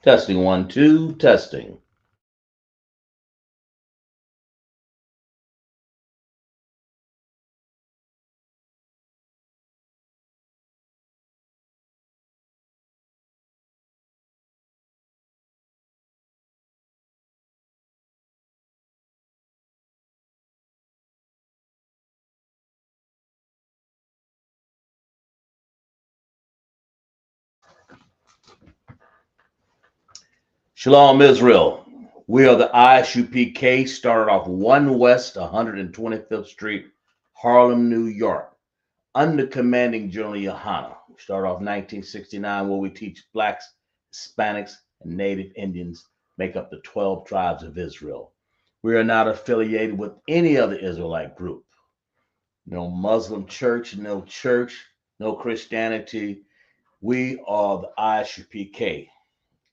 Testing 1, 2, testing. Shalom, Israel. We are the ISUPK, started off 1 West 125th Street, Harlem, New York, under commanding General Yahanna. We started off 1969, where we teach blacks, Hispanics, and Native Indians make up the 12 tribes of Israel. We are not affiliated with any other Israelite group. No Muslim church, no Christianity. We are the ISUPK,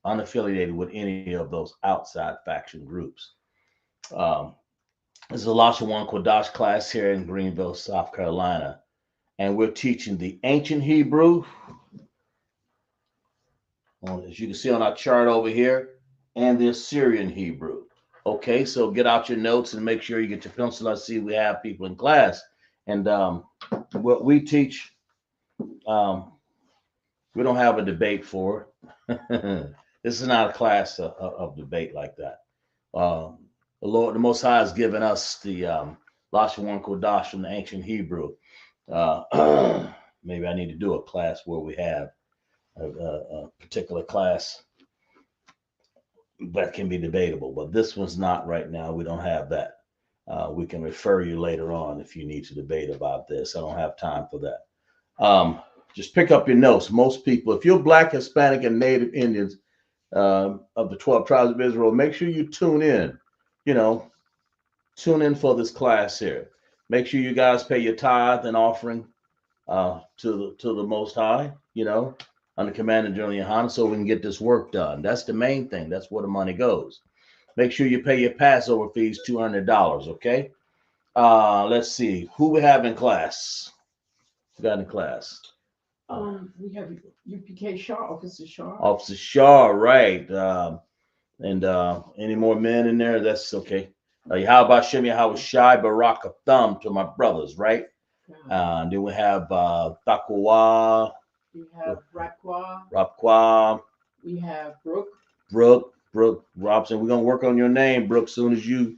unaffiliated with any of those outside faction groups. Um, this is a Lashawan Qadash class here in Greenville, South Carolina, and we're teaching the ancient Hebrew, as you can see on our chart over here, and the Assyrian Hebrew. Okay, so get out your notes and make sure you get your pencil. I see we have people in class, and what we teach, um, we don't have a debate for. This is not a class of debate like that. Um, the Lord, the Most High, has given us the Lashawan Kodash from the ancient Hebrew. Maybe I need to do a class where we have a particular class that can be debatable, but this one's not right now. We don't have that. We can refer you later on if you need to debate about this. I don't have time for that. Just pick up your notes. Most people, if you're Black, Hispanic, and Native Indians of the 12 tribes of Israel, make sure you tune in. You know, tune in for this class here. Make sure you guys pay your tithe and offering to the Most High. You know, under command of General Yahanna, so we can get this work done. That's the main thing. That's where the money goes. Make sure you pay your Passover fees, $200. Okay. Let's see who we have in class. Who got in class? We have UPK Shaw, Officer Shaw. Officer Shaw, right? And any more men in there? That's okay. How about Shemi? How was Shai Barak a thumb to my brothers, right? Then we have Takwa. We have Rakwa. Rapqua. We have Brooke. Brooke Robson. We're gonna work on your name, Brooke. Soon as you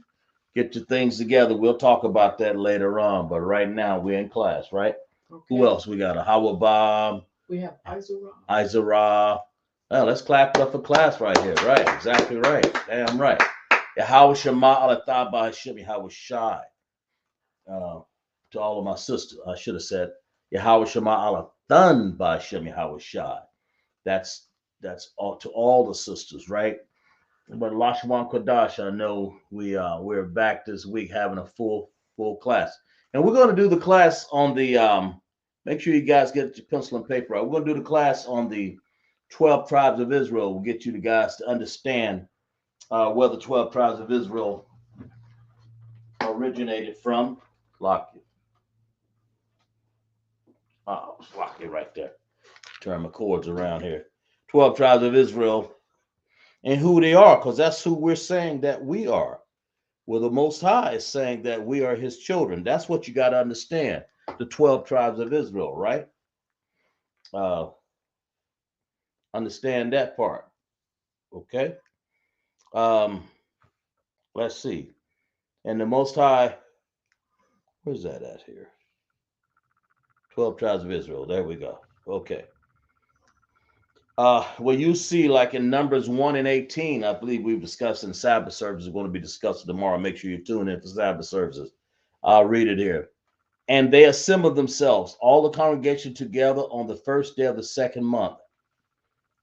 get your things together, we'll talk about that later on. But right now we're in class, right? Okay. Who else? We got a Hawabab. We have Izara. Izara. Well, let's clap it up for class right here. Right, exactly right. Damn right. Yahweh Shema Alataba Hashem Yahweh Shai. To all of my sisters, I should have said Yahweh Shema Alathan by Hashem Yahweh Shai. That's all to all the sisters, right? But Lashawan Kodash, I know we're back this week having a full class, and we're going to do the class on the. Make sure you guys get your pencil and paper out. We're going to do the class on the 12 tribes of Israel. We'll get you guys to understand where the 12 tribes of Israel originated from. Lock it. Oh, lock it right there. Turn my cords around here. 12 tribes of Israel and who they are, because that's who we're saying that we are. Well, the Most High is saying that we are his children. That's what you got to understand. The 12 tribes of Israel, right? Understand that part. Okay. Um, let's see. And the Most High, where's that at here? 12 tribes of Israel. There we go. Okay. Well, you see, like in Numbers 1 and 18, I believe we've discussed in Sabbath services, are going to be discussed tomorrow. Make sure you tune in for Sabbath services. I'll read it here. And they assembled themselves, all the congregation together on the first day of the second month.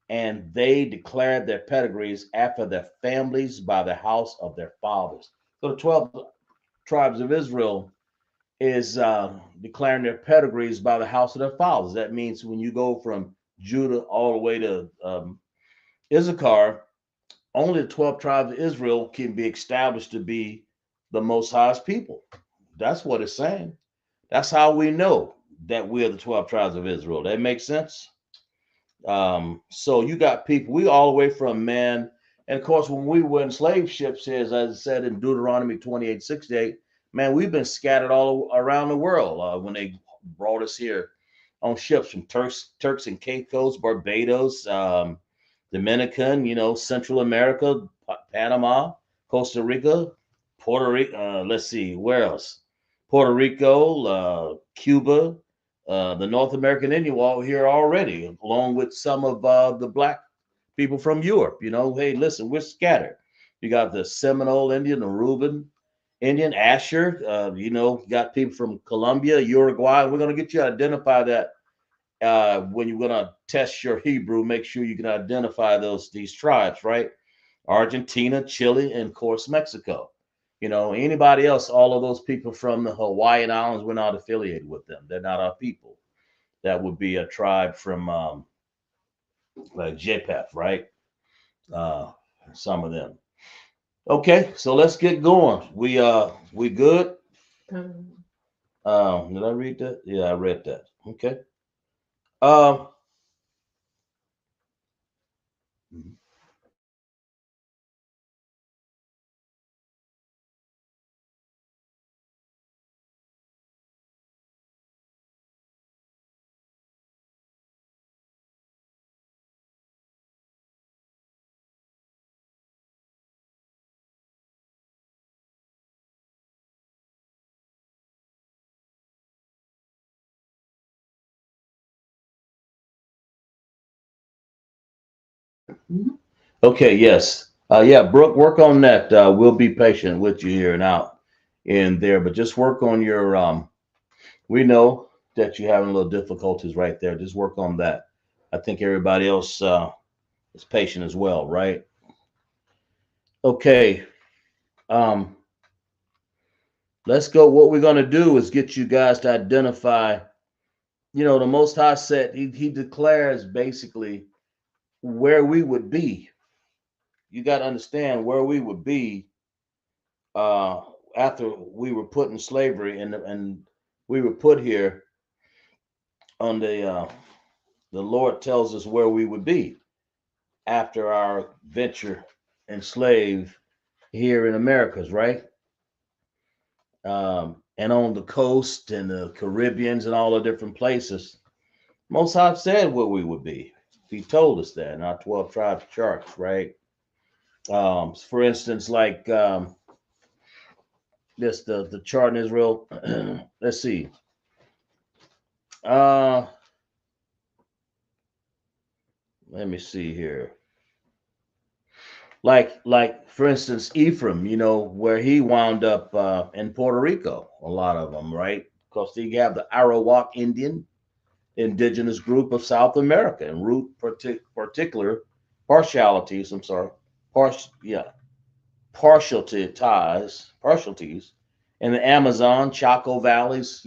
And they declared their pedigrees after their families by the house of their fathers. So the 12 tribes of Israel is declaring their pedigrees by the house of their fathers. That means when you go from Judah all the way to Issachar, only the 12 tribes of Israel can be established to be the Most High's people. That's what it's saying. That's how we know that we are the 12 tribes of Israel. That makes sense? So you got people, we all the way from man. And of course, when we were in slave ships here, as I said in Deuteronomy 28:68, man, we've been scattered all around the world when they brought us here on ships from Turks and Caicos, Barbados, Dominican, Central America, Panama, Costa Rica, Puerto Rico. Let's see, where else? Puerto Rico, Cuba, the North American Indian wall here already, along with some of the black people from Europe. Hey, listen, we're scattered. You got the Seminole Indian, the Reuben Indian, Asher. You got people from Colombia, Uruguay. We're going to get you to identify that when you're going to test your Hebrew. Make sure you can identify these tribes, right? Argentina, Chile, and of course Mexico. Anybody else, all of those people from the Hawaiian Islands, we're not affiliated with them. They're not our people. That would be a tribe from like JPEF, right? Uh, some of them. Okay, so let's get going. We good? Um, Did I read that? Yeah, I read that. Okay. Um, mhm. okay, yes. Yeah, Brooke, work on that. We'll be patient with you here and out in there, but just work on your we know that you're having a little difficulties right there. Just work on that. I think everybody else is patient as well, right? Okay. Um, let's go. What we're gonna do is get you guys to identify. The Most High said he declares basically where we would be. You got to understand where we would be uh, after we were put in slavery and we were put here on the Lord tells us where we would be after our venture enslaved here in Americas, right? And on the coast and the Caribbeans and all the different places. Most High said where we would be. He told us that in our 12 tribes charts, right? For instance, like this, the chart in Israel. Let's see. Uh, Let me see here. Like for instance, Ephraim, where he wound up in Puerto Rico, a lot of them, right? Because you have the Arawak Indian indigenous group of South America and root particular partialities. I'm sorry, yeah, partialities in the Amazon, Chaco valleys.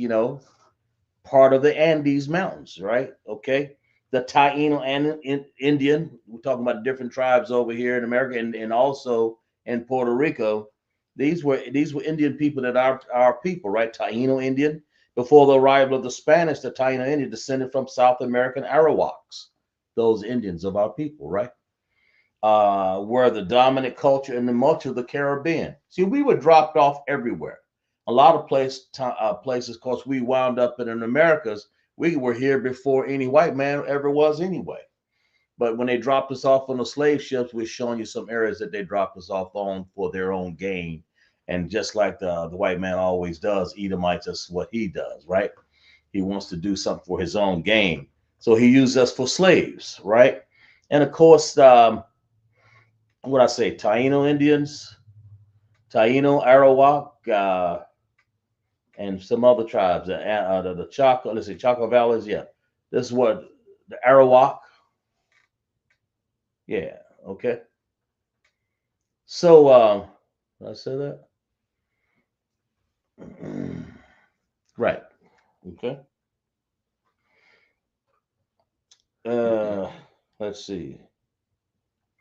Part of the Andes Mountains, right? Okay. The Taino and Indian, we're talking about different tribes over here in America and also in Puerto Rico. These were Indian people that are our people, right? Taino Indian. Before the arrival of the Spanish, the Taino Indian descended from South American Arawaks, those Indians of our people, right? Were the dominant culture in the much of the Caribbean. See, we were dropped off everywhere. A lot of places, of course, we wound up in the Americas. We were here before any white man ever was anyway. But when they dropped us off on the slave ships, we're showing you some areas that they dropped us off on for their own gain. And just like the white man always does, Edomites, that's what he does, right? He wants to do something for his own gain. So he used us for slaves, right? And of course, what I say, Taino Indians, Taino, Arawak, and some other tribes. The Chaco, let's see, Chaco Valleys. Yeah, this is what the Arawak. Yeah, okay. So, did I say that? Right. Okay. Uh, let's see.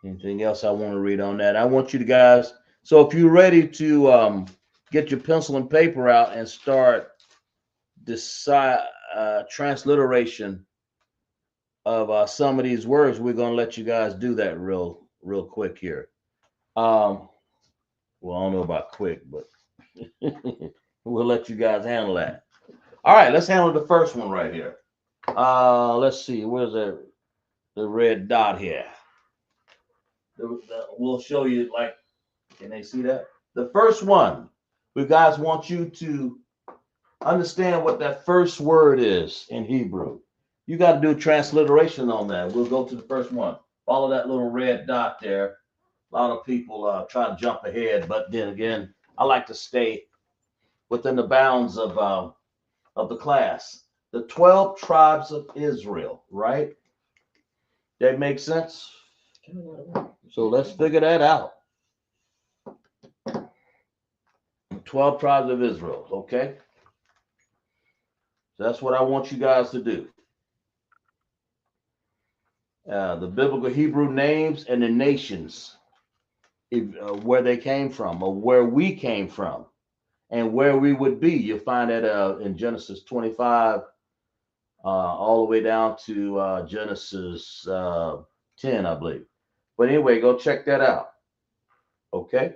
Anything else I want to read on that? I want you to guys. So, if you're ready to get your pencil and paper out and start decide transliteration some of these words. We're gonna let you guys do that real quick here. Um, well, I don't know about quick, but we'll let you guys handle that. All right, let's handle the first one right here. Let's see, where's the red dot here? We'll show you, like, can they see that? The first one, we guys want you to understand what that first word is in Hebrew. You got to do a transliteration on that. We'll go to the first one. Follow that little red dot there. A lot of people try to jump ahead, but then again, I like to stay within the bounds of the class. The 12 tribes of Israel, right? That makes sense? So let's figure that out. 12 tribes of Israel, okay? So that's what I want you guys to do. The biblical Hebrew names and the nations, where they came from, or where we came from, and where we would be. You'll find that in Genesis 25, all the way down to Genesis 10, I believe. But anyway, go check that out. Okay?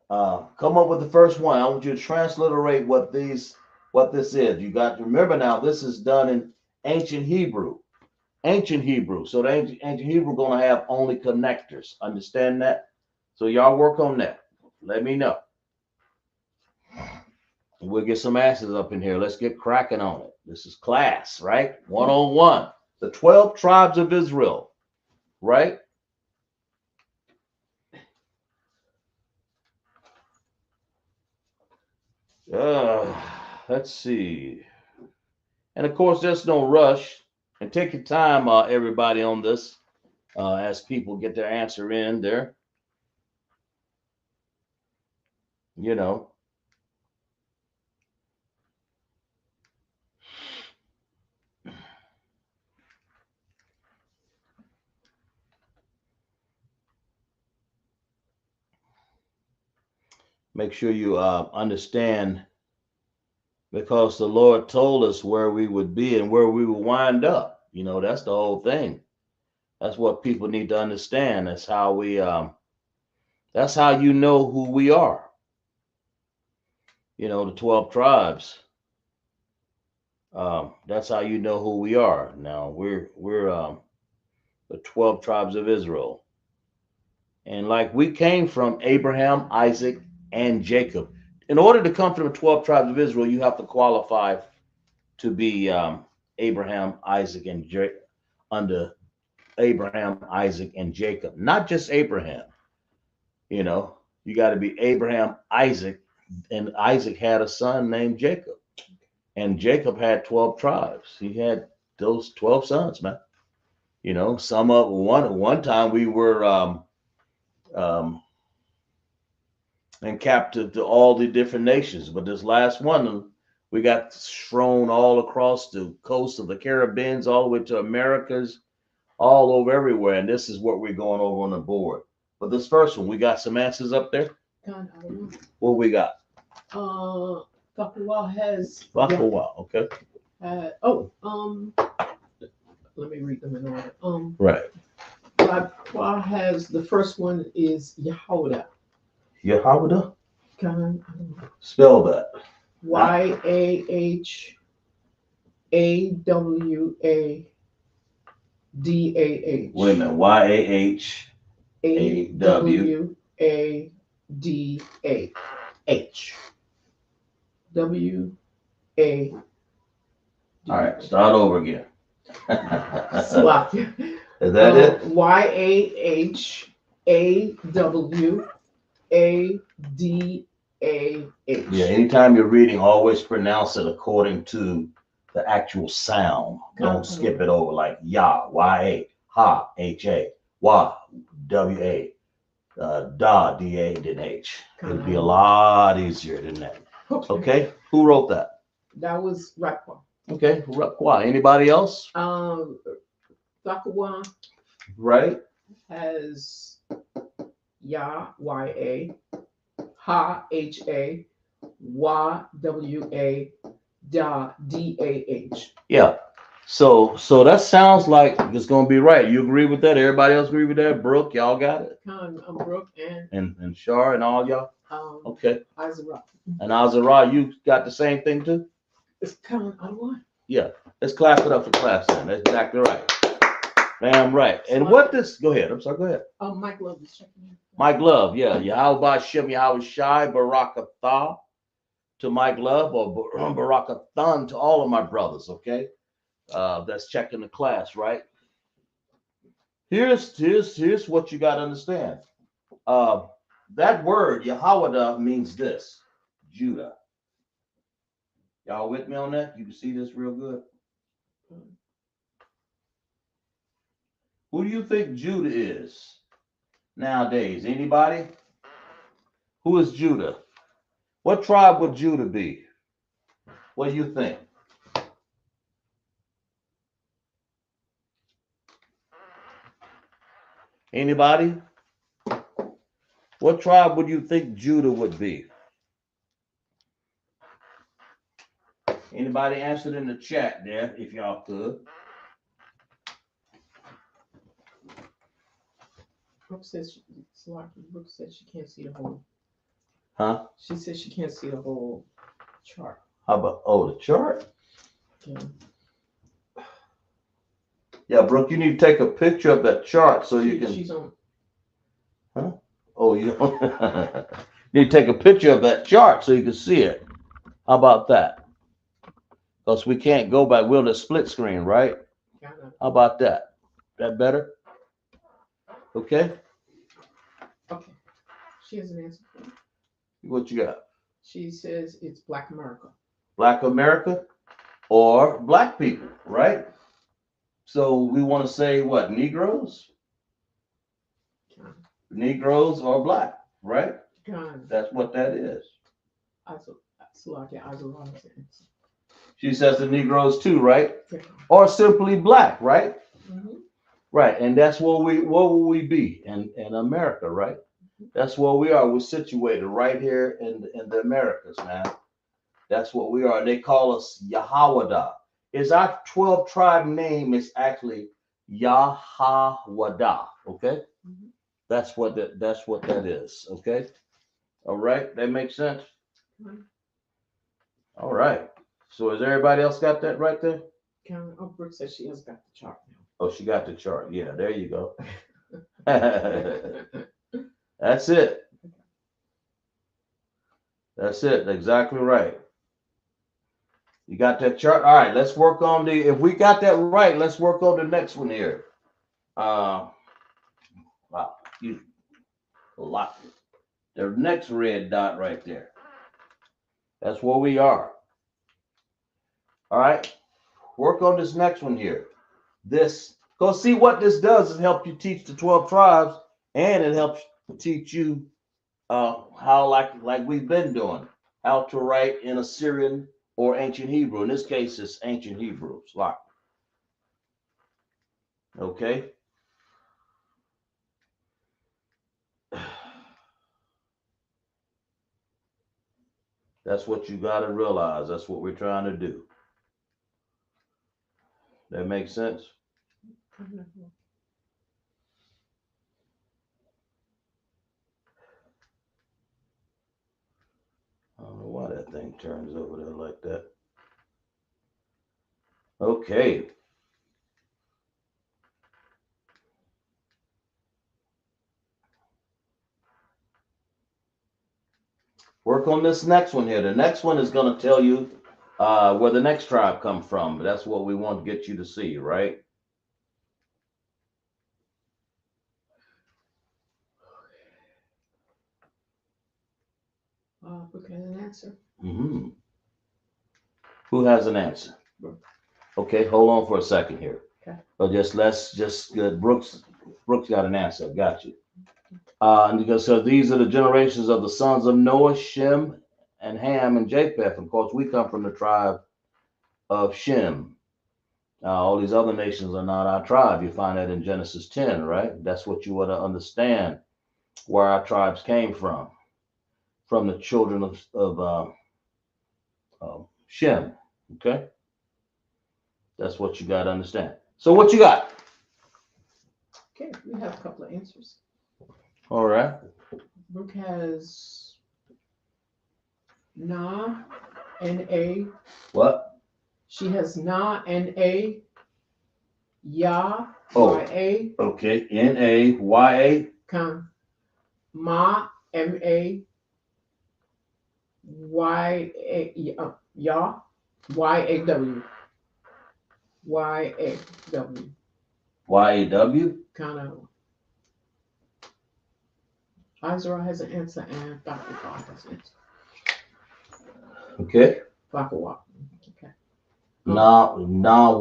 Come up with the first one. I want you to transliterate what this is. You got to remember now, this is done in ancient Hebrew. Ancient Hebrew. So the ancient Hebrew going to have only connectors. Understand that? So y'all work on that. Let me know. We'll get some asses up in here. Let's get cracking on it. This is class, right? 101. The 12 tribes of Israel, right? Let's see. And of course, there's no rush. And take your time, everybody, on this as people get their answer in there. You know. Make sure you understand, because the Lord told us where we would be and where we would wind up. You know, that's the whole thing. That's what people need to understand. That's how that's how you know who we are. You know, the 12 tribes. That's how you know who we are. Now we're the 12 tribes of Israel. And like, we came from Abraham, Isaac, and Jacob. In order to come from the 12 tribes of Israel, you have to qualify to be Abraham, Isaac, and under Abraham, Isaac, and Jacob. Not just Abraham. You know, you got to be Abraham, Isaac, and Isaac had a son named Jacob. And Jacob had 12 tribes. He had those 12 sons, man. You know, some of one time we were um, and captive to all the different nations. But this last one, we got thrown all across the coast of the Caribbeans, all the way to Americas, all over everywhere. And this is what we're going over on the board. But this first one, we got some answers up there. God, I don't know. What we got? Fakwa has. Fakwa, okay. Let me read them in order. Right. Fakwa has, the first one is Yahanna. Yahanna? God, I don't know. Spell that. YAHAWADAH. Wait a minute. YAHAWADAH. WA. All right, start over again. Swap. Is that it? YAHAWADAH. Yeah, anytime you're reading, always pronounce it according to the actual sound. Don't skip it over, like Yah, Y-A, Ha, H-A, Wah, W-A, Da, D-A, then H. It'd be a lot easier than that. Okay, who wrote that? That was Rakwa. Okay, Rakwa. Anybody else? Fakwa Right. has Yah, Y-A, Ha, H-A, Wah, W-A, Da, D-A-H. Yeah. So that sounds like it's gonna be right. You agree with that? Everybody else agree with that? Brooke, y'all got it? I'm Brooke And Shar and all y'all? Okay. Azara. And Azara, you got the same thing too? It's kind of one. Yeah. Let's clap it up for class then. That's exactly right. Damn right. And what this go ahead. I'm sorry, go ahead. Mike Love is checking in. Mike Love, yeah. Yahweh Shem Yahweh Shai Barakatha to Mike Love or Barakathan to all of my brothers, okay? That's checking the class, right? Here's what you got to understand. That word Yahweh means this, Judah. Y'all with me on that? You can see this real good. Who do you think Judah is nowadays? Anybody? Who is Judah? What tribe would Judah be? What do you think? Anybody? What tribe would you think Judah would be? Anybody answered in the chat there, if y'all could. Brooke says she can't see the whole. Huh? She says she can't see the whole chart. How about the chart? Yeah. Yeah, Brooke, you need to take a picture of that chart so you can. She's on. Huh? Oh, you need to take a picture of that chart so you can see it. How about that? Because we can't go by will the split screen, right? How about that? That better? Okay. Okay. She has an answer for you. What you got? She says it's Black America. Black America or black people, right? So we want to say what? Negroes? Negroes or black, right? That's what that is. She says the Negroes too, right? Or simply black, right? Mm-hmm. Right, and that's where will we be in America, right? That's where we are. We're situated right here in the Americas, man. That's what we are. They call us Yahweh. Is our 12 tribe name is actually Yahweh, okay? Mm-hmm. That's what that is, okay? All right, that makes sense. Mm-hmm. All right. So has everybody else got that right there? Brooke says she has got the chart now. Oh, she got the chart. Yeah, there you go. That's it. That's it. Exactly right. You got that chart? All right, let's work on if we got that right, let's work on the next one here. Wow, a lot. The next red dot right there. That's where we are. All right, work on this next one here. Go see what this does is help you teach the 12 tribes, and it helps teach you how like we've been doing, how to write in Assyrian or ancient Hebrew. In this case, it's ancient Hebrew. Like, okay. That's what you got to realize. That's what we're trying to do. That makes sense? Mm-hmm. I don't know why that thing turns over there like that. Okay. Work on this next one here. The next one is going to tell you where the next tribe come from. That's what we want to get you to see, right? Brooke has an answer. Mm-hmm. Who has an answer? Brooke. Okay, hold on for a second here. Okay. But Brooks got an answer. Got you. Because so these are the generations of the sons of Noah, Shem, and Ham, and Japheth. Of course, we come from the tribe of Shem. All these other nations are not our tribe. You find that in Genesis 10, right? That's what you want to understand where our tribes came from the children of Shem. Okay. That's what you got to understand. So what you got? Okay, we have a couple of answers. All right. Brooke has Na, N-A. What? She has Na, N-A. Ya, Oh. Y-A. Okay. N-A-Y-A. Kan. Ma, M-A. Y-A. Ya, Y-A-W. Y-A-W. Y-A-W. Kind of. Izra has an answer and Dr. Carr has an answer. Okay. Bakawa. Okay. Nawamayam.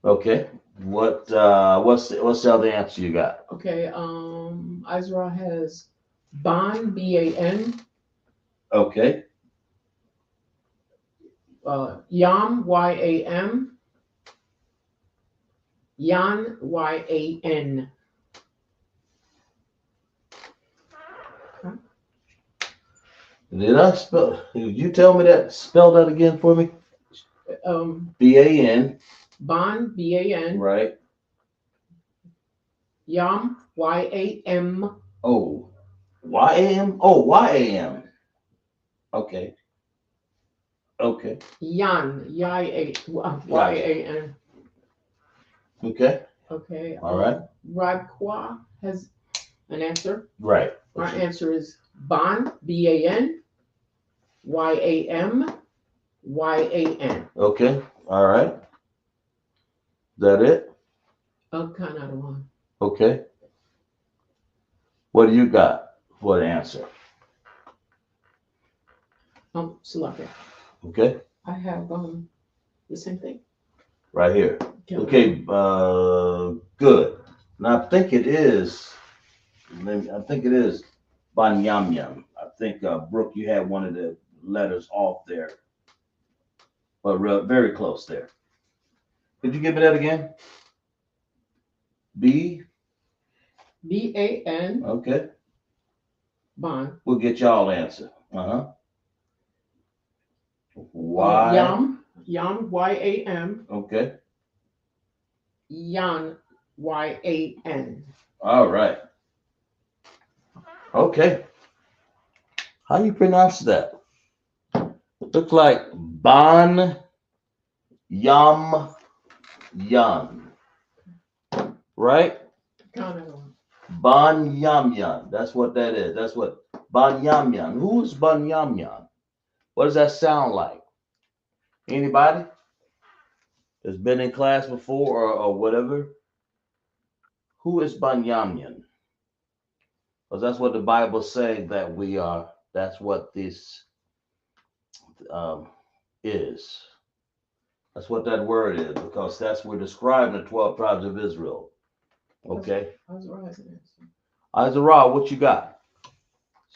Okay. What's the other answer you got? Okay. Izra has Ban, B-A-N. Okay. Yam, Y-A-M. Yan, Y-A-N. Did you tell me that? Spell that again for me. B-A-N. Ban, B-A-N. Right. Yam, Y-A-M. Oh. Y-A-M? Oh, Y-A-M. Okay. Okay. Yan, Y-A-N. Okay. Okay. All right. Radqua has an answer. Right. Our answer is Ban, B-A-N, Y-A-M, Y-A-N. Okay. All right. That it? Kind of one. Okay. What do you got for the answer? Salaka. Okay. I have the same thing. Right here. Okay. Good. Now I think it is. I think it is Banyamyam. I think Brooke, you had one of the letters off there, but very close there. Could you give me that again? B. B-A-N. Okay. Ban. We'll get y'all answer. Y. Yam, Y-A-M. Okay. Yan, Y-A-N. All right. Okay. How do you pronounce that? Looks like Ban Yam Yan. Right? Kind of one. Ban Yam Yan. That's what that is. That's what Ban Yam Yan. Who is Ban Yam Yan? What does that sound like? Anybody that's been in class before or whatever? Who is Ban Yam Yan? Because that's what the Bible saying that we are. That's what this is. That's what that word is, because that's we're describing the 12 tribes of Israel. Okay. Izra has an answer. Izra, what you got?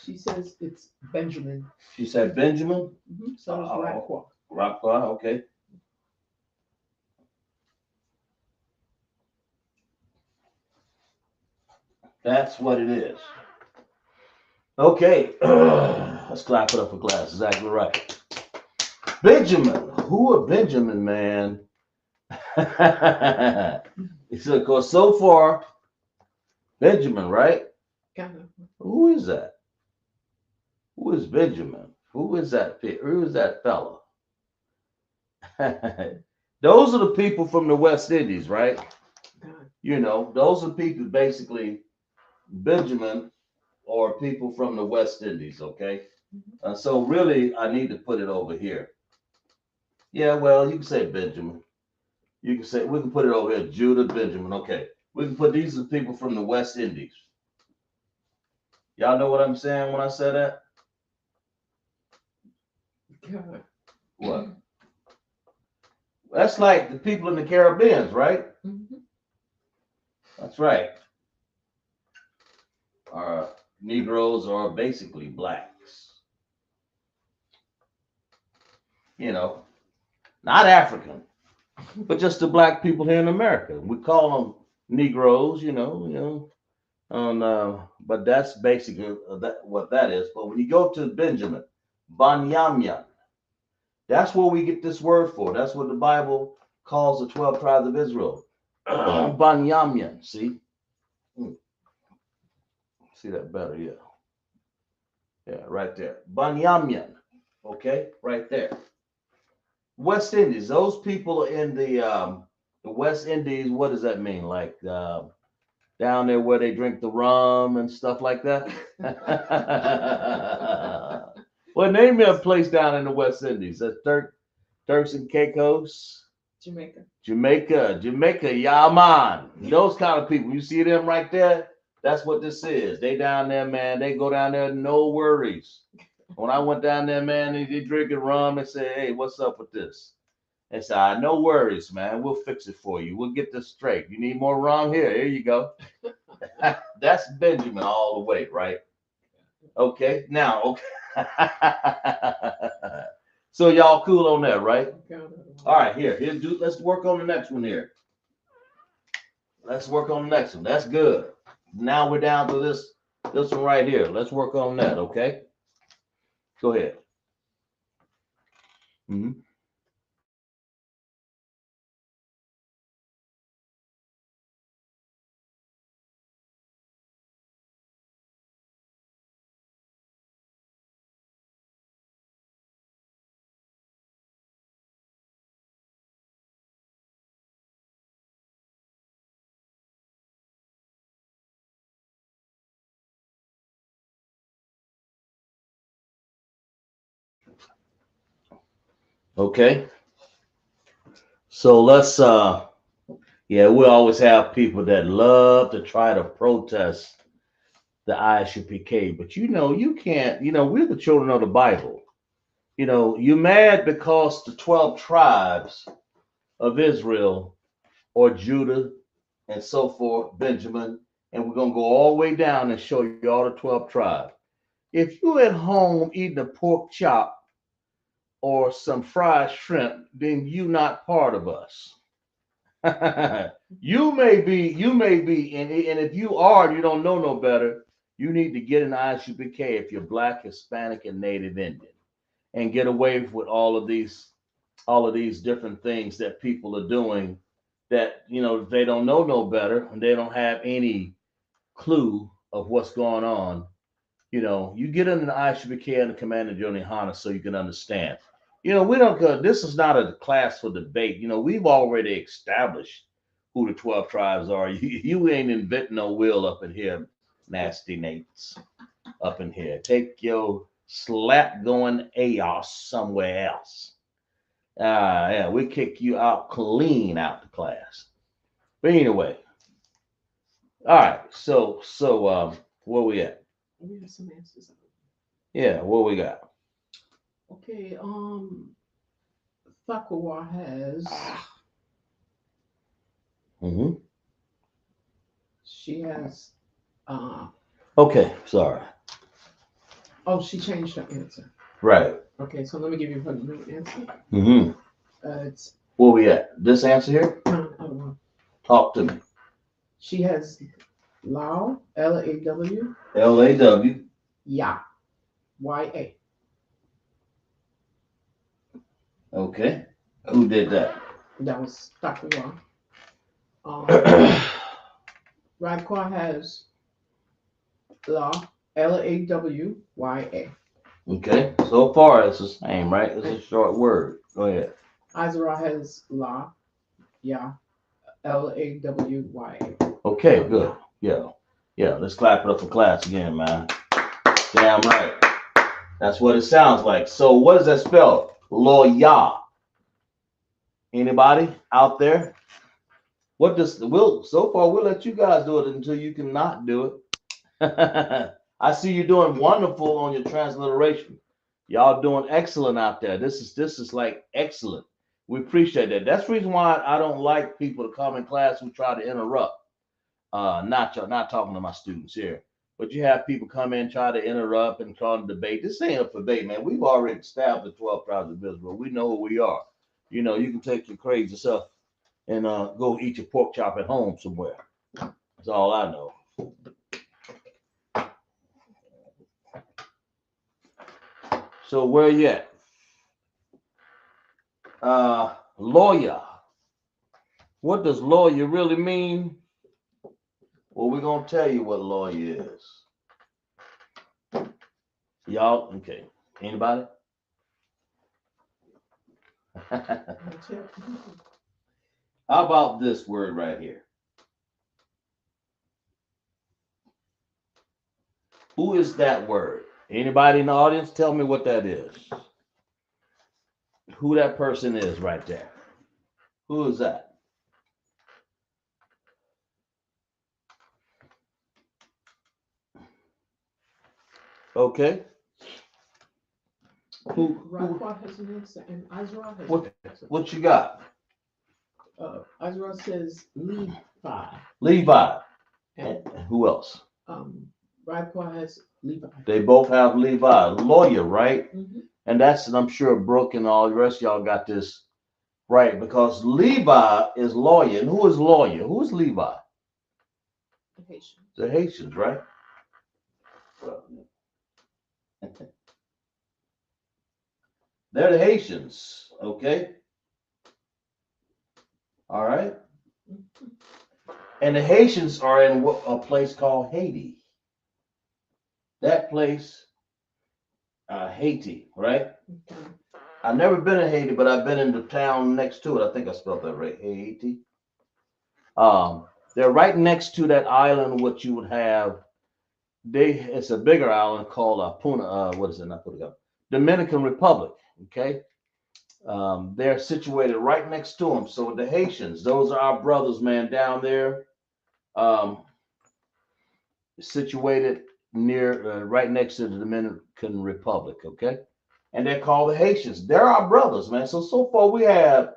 She says it's Benjamin. She said Benjamin. So is Radqua. Radqua, okay. That's what it is. Okay. Let's clap it up for class. Exactly right. Benjamin. Who are Benjamin, man? So, because so far, Benjamin, right? Who is that? Who is Benjamin? Who is that? Who is that fella? Those are the people from the West Indies, right? You know, those are people basically Benjamin or people from the West Indies, okay? So really, I need to put it over here. Yeah, well, you can say Benjamin. You can say, we can put it over here, Judah, Benjamin. Okay. We can put these are people from the West Indies. Y'all know what I'm saying when I say that? God. What? That's like the people in the Caribbean, right? That's right. Our Negroes are basically blacks. You know, not African, but just the black people here in America. We call them Negroes, but that's basically what that is. But when you go to Benjamin, Banyamyan, That's where we get this word for. That's what the Bible calls the 12 tribes of Israel. Banyamyan. See? See that better? Yeah. Yeah, right there. Banyamyan. Okay, right there. West Indies. Those people in the West Indies. What does that mean? Like down there where they drink the rum and stuff like that. Well, name me a place down in the West Indies. That's Turks and Caicos. Jamaica, yeah, man. Those kind of people. You see them right there? That's what this is. They down there, man. They go down there, no worries. When I went down there, man, they drinking rum and say, hey, what's up with this? They said, no worries, man. We'll fix it for you. We'll get this straight. You need more rum? Here you go. That's Benjamin all the way, right? Okay. Now, okay. So y'all cool on that, right? All right, let's work on the next one here. Let's work on the next one. That's good. Now we're down to this one right here. Let's work on that, okay? Go ahead. Mm-hmm. Okay. So let's yeah, we always have people that love to try to protest the ISUPK, but you can't, we're the children of the Bible. You're mad because the 12 tribes of Israel or Judah and so forth, Benjamin, and we're going to go all the way down and show you all the 12 tribes. If you're at home eating a pork chop or some fried shrimp, then you're not part of us. you may be, and if you are, and you don't know no better, you need to get an ISUPK if you're Black, Hispanic, and Native Indian, and get away with all of these different things that people are doing that they don't know no better and they don't have any clue of what's going on. You get into the ISUPK and the Commander General Yahanna so you can understand. We don't go, this is not a class for debate. We've already established who the 12 tribes are. You ain't inventing no wheel up in here, nasty Nates up in here. Take your slap going AOS somewhere else. Yeah, we kick you out clean out the class. But anyway, all right. So where we at? We have some answers. Yeah, what we got? Okay, Thakawa has. Mm-hmm. She has. Okay, sorry. Oh, she changed her answer. Right. Okay, so let me give you her new answer. Mm-hmm. It's. Where we at? This answer here? I don't know. Talk to me. She has Lao, Law. LAW. Ya, YA. Okay. Who did that? That was Thakawa. Radquar has Law, Lawya. Okay. So far, it's the same, right? It's a short word. Go ahead. Izara has Law, Ya, Lawya. Okay, good. Yeah. Yeah. Let's clap it up for class again, man. Damn right. That's what it sounds like. So what does that spell? Lawya. Anybody out there? So far we'll let you guys do it until you cannot do it. I see you doing wonderful on your transliteration. Y'all doing excellent out there. This is like excellent. We appreciate that. That's the reason why I don't like people to come in class who try to interrupt. Not talking to my students here, but you have people come in, try to interrupt and try to debate. This ain't a debate, man. We've already established 12 tribes of Israel. We know who we are. You can take your crazy stuff and go eat your pork chop at home somewhere. That's all I know. So where you at? lawyer. What does lawyer really mean? Well, we're gonna tell you what lawyer is. Y'all, okay. Anybody? How about this word right here? Who is that word? Anybody in the audience? Tell me what that is. Who that person is right there. Who is that? Okay. Raquel has an answer, and Azra has What, an answer. what you got? Azra says Levi. Levi. And who else? Raquel has Levi. They both have Levi. Lawyer, right? Mm-hmm. And I'm sure Brooke and all the rest of y'all got this right, because Levi is lawyer. And who is lawyer? Who is Levi? The Haitians. The Haitians, right? They're the Haitians, okay? All right. And the Haitians are in a place called Haiti. That place, Haiti, right? Okay. I've never been in Haiti, but I've been in the town next to it. I think I spelled that right, Haiti. They're right next to that island, what you would have. It's a bigger island called Puna. What is it? Not Puna. Dominican Republic. Okay. They're situated right next to them. So the Haitians, those are our brothers, man, down there. Situated near, right next to the Dominican Republic. Okay. And they're called the Haitians. They're our brothers, man. So far we have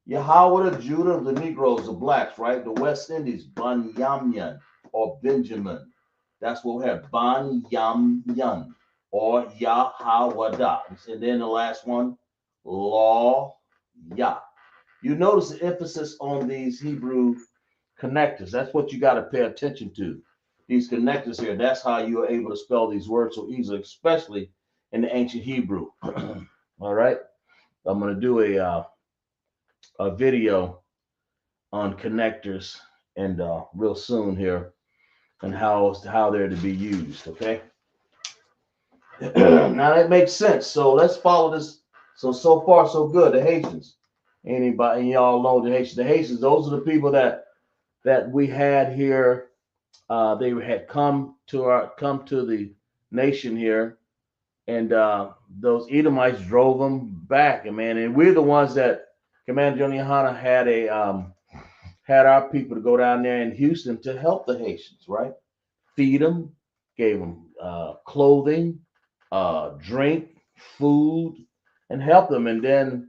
Yahanna, Judah, the Negroes, the blacks, right? The West Indies, Banyamyan or Benjamin. That's what we have, Banyamyan or Yahawada. And then the last one, Law Yah. You notice the emphasis on these Hebrew connectors. That's what you got to pay attention to. These connectors here. That's how you are able to spell these words so easily, especially in the ancient Hebrew. All right. I'm going to do a video on connectors and real soon here and how they're to be used. Okay. Now that makes sense. So let's follow this. So far so good. The Haitians. Anybody y'all know the Haitians? The Haitians. Those are the people that we had here. They had come to the nation here, and those Edomites drove them back. And we're the ones that Commander General Yahanna had our people to go down there in Houston to help the Haitians, right? Feed them, gave them clothing, drink, food, and help them. And then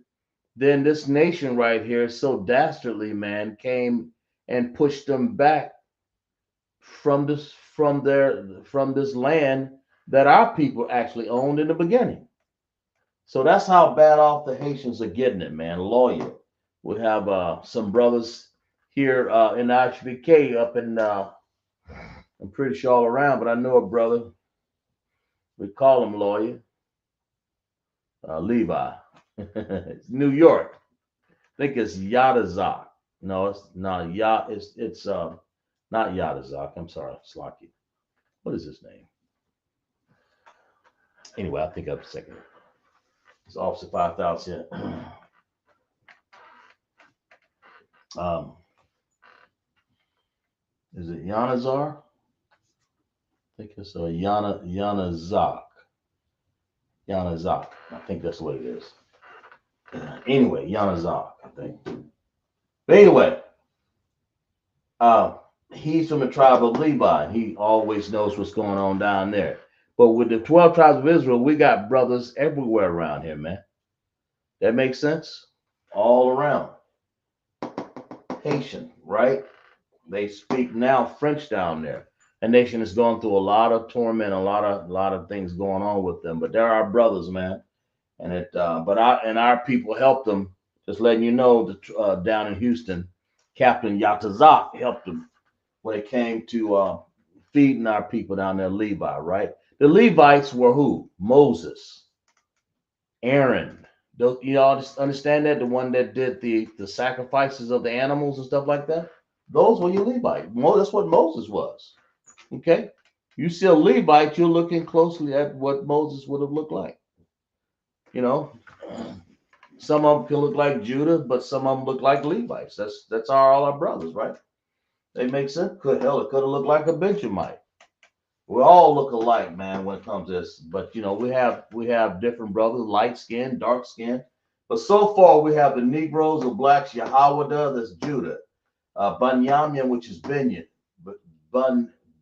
this nation right here, so dastardly, man, came and pushed them back from this land that our people actually owned in the beginning. So that's how bad off the Haitians are getting it, man. Lawyer. We have some brothers here in ISUPK up in I'm pretty sure all around, but I know a brother. We call him Lawyer. Levi. It's New York. I think it's Yadazak. No, it's not it's not Yadazak. I'm sorry, Slocky. What is his name? Anyway, I'll think up a second. It's Officer 5000. Is it Yanazar? I think it's Yanazak. Yanazak. I think that's what it is. Anyway, Yanazak, I think. But anyway, he's from the tribe of Levi. He always knows what's going on down there. But with the 12 tribes of Israel, we got brothers everywhere around here, man. That makes sense? All around. Haitian, right? They speak now French down there. The nation has gone through a lot of torment, a lot of things going on with them. But they're our brothers, man. And our people helped them. Just letting you know, down in Houston, Captain Yatazak helped them when it came to feeding our people down there, Levi, right? The Levites were who? Moses, Aaron, You all understand that? The one that did the sacrifices of the animals and stuff like that? Those were your Levite. That's what Moses was. Okay? You see a Levite, you're looking closely at what Moses would have looked like. You know, some of them can look like Judah, but some of them look like Levites. That's all our brothers, right? They make sense. Hell, it could have looked like a Benjamite. We all look alike, man, when it comes to this. But we have different brothers, light skin, dark skin. But so far we have the Negroes or blacks, Yahanna, that's Judah. Bunyamin, which is Benjamin.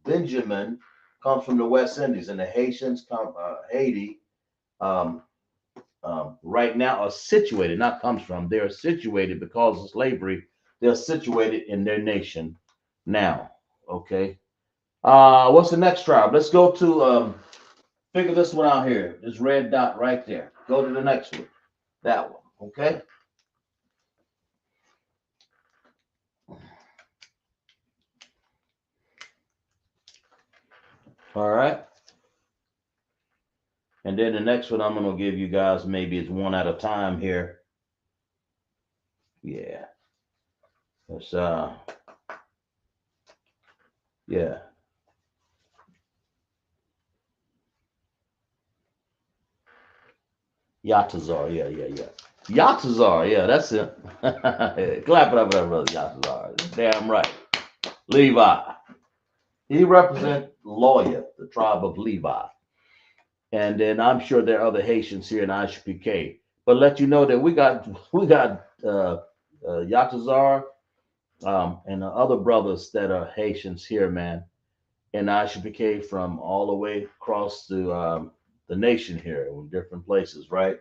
Benjamin comes from the West Indies, and the Haitians come Haiti. Um, right now are situated, not comes from. They are situated because of slavery. They're situated in their nation now. Okay. What's the next tribe? Let's go to figure this one out here. This red dot right there. Go to the next one. That one. Okay. All right. And then the next one I'm gonna give you guys maybe is one at a time here. Yeah. It's yeah. Yatazar. Yeah. Yatazar. Yeah, that's it. Clap it up for that brother Yatazar. Damn right. Levi. He represents Lawyer, the tribe of Levi. And then I'm sure there are other Haitians here in ISUPK. But let you know that we got Yatazar and the other brothers that are Haitians here, man, in ISUPK from all the way across the nation here in different places, right?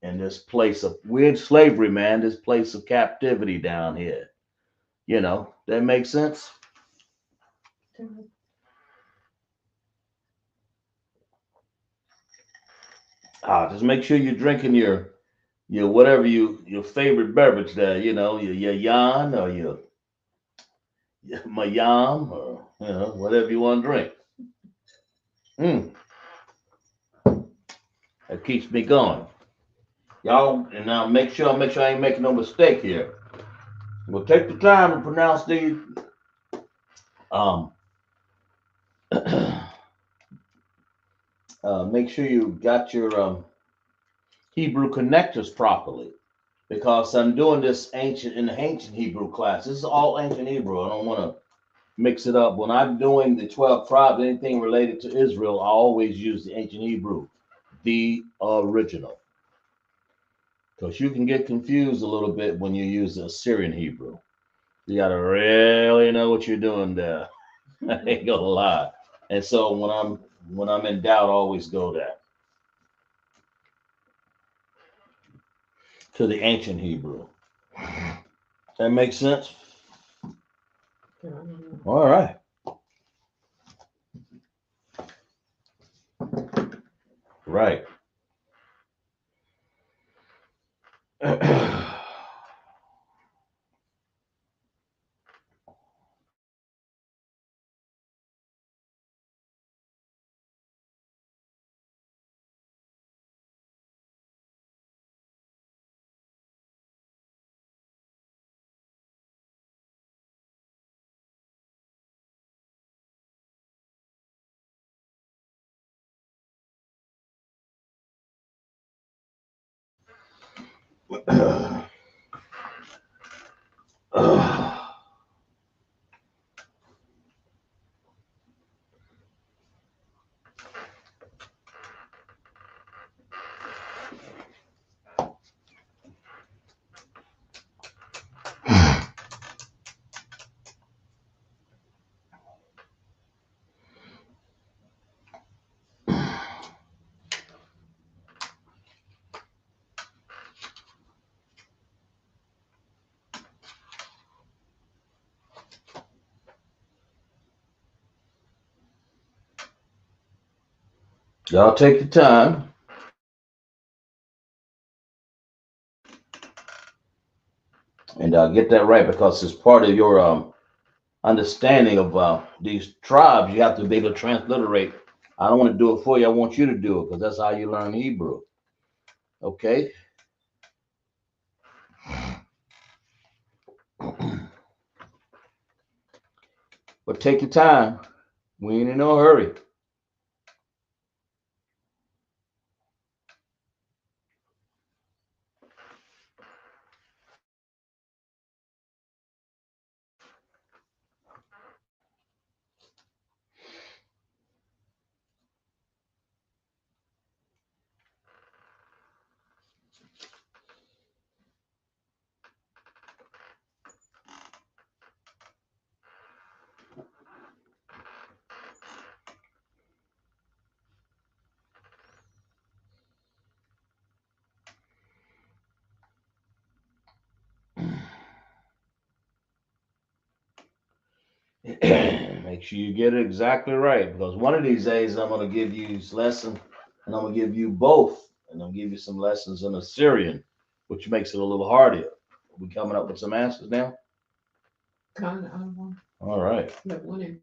And this place of we're in slavery, man. This place of captivity down here. That makes sense. Just make sure you're drinking your whatever your favorite beverage there. Your yan or your mayam or whatever you want to drink. Mm, that keeps me going, y'all. And now make sure I ain't making no mistake here. We'll take the time to pronounce these. Um, make sure you got your Hebrew connectors properly because I'm doing this in the ancient Hebrew class. This is all ancient Hebrew. I don't want to mix it up. When I'm doing the 12 tribes, anything related to Israel, I always use the ancient Hebrew, the original. Because you can get confused a little bit when you use the Assyrian Hebrew. You got to really know what you're doing there. I ain't gonna lie. And so when I'm in doubt, I always go there to the ancient Hebrew. That makes sense. All right. Right. Y'all take the time and get that right because it's part of your understanding of these tribes. You have to be able to transliterate. I don't want to do it for you. I want you to do it because that's how you learn Hebrew. Okay. But take your time. We ain't in no hurry. Make sure you get it exactly right, because one of these days I'm going to give you this lesson, and I'm going to give you both, and I'll give you some lessons in Assyrian, which makes it a little harder. Are we coming up with some answers now? Kind of, I don't know. All right. That one in.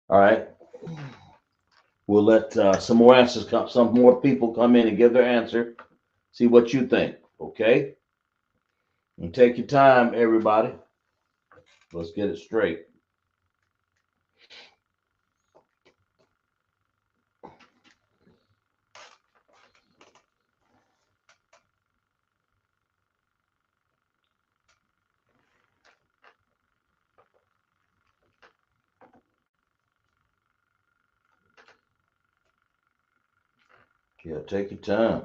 All right. We'll let some more answers come, some more people come in and give their answer. See what you think. Okay. And take your time, everybody. Let's get it straight. Yeah, take your time.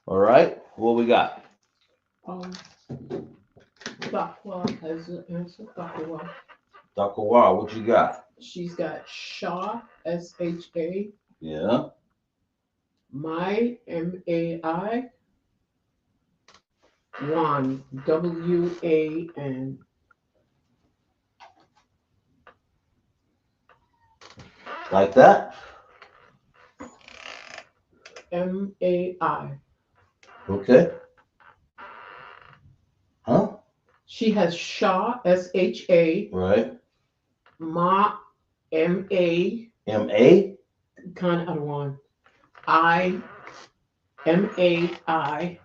All right. What we got? Dakwa has an answer. Dakwa. Dr. Wow, what you got? She's got Shah, SHA, Yeah. My, MAI, Wan, WAN. Like that? MAI. Okay. Huh? She has Shah, SHA, Right. Ma, MA, M-A? kind of other one. I, MAI,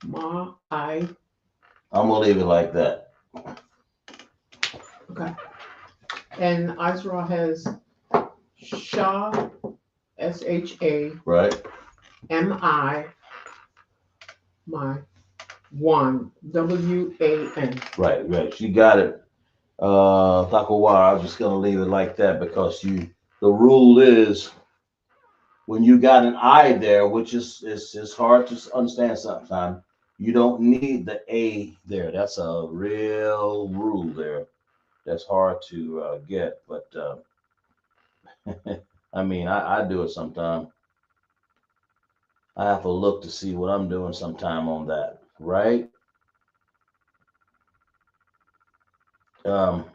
Ma, I. I'm gonna leave it like that. Okay. And Isra has Shah, SHA, Right. MI, my, Wan, WAN. Right, right. She got it. Dr. Wow, I'm just gonna leave it like that because the rule is when you got an I there, which is hard to understand sometimes, you don't need the A there. That's a real rule there. That's hard to get, but I mean, I do it sometime. I have to look to see what I'm doing sometime on that, right? Um,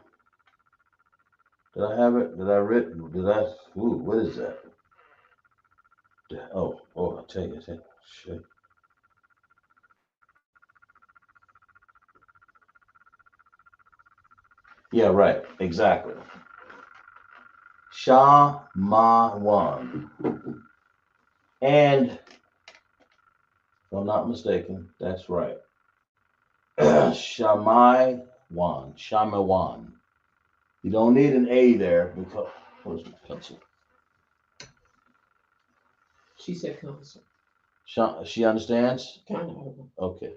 did I have it? Did I written? Did I? Ooh, what is that? Oh, I'll tell you. Shit. Yeah, right. Exactly. Shah Ma Wan. And if I'm not mistaken, that's right. Shamai Wan. Shamai Wan. You don't need an A there because where's my pencil? She said council. She understands? Kind of. Okay.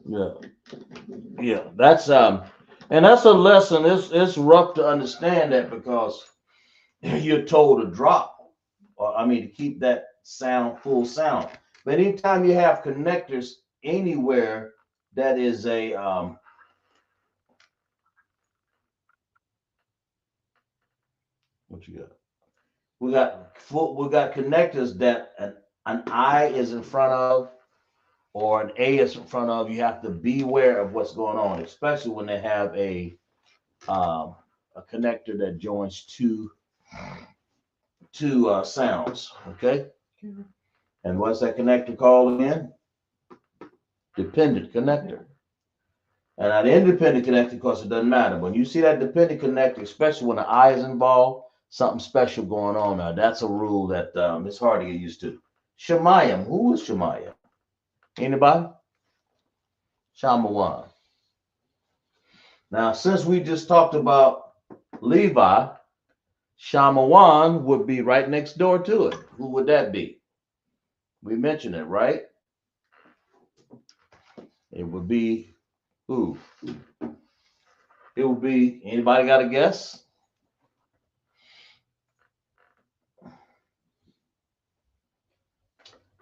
Yeah. Yeah. And that's a lesson. It's rough to understand that because you're told to drop, or I mean to keep that sound full sound. But anytime you have connectors anywhere, that is a what you got? We got connectors that an I is in front of, or an A is in front of, you have to beware of what's going on, especially when they have a connector that joins two sounds. Okay, and what's that connector called again? Dependent connector. And an independent connector, of course, it doesn't matter. When you see that dependent connector, especially when the I is involved, something special going on now. That's a rule that it's hard to get used to. Shemayim. Who is Shemayim? Anybody? Shamawan. Now, since we just talked about Levi, Shamawan would be right next door to it. Who would that be? We mentioned it, right? It would be who? It would be, anybody got a guess?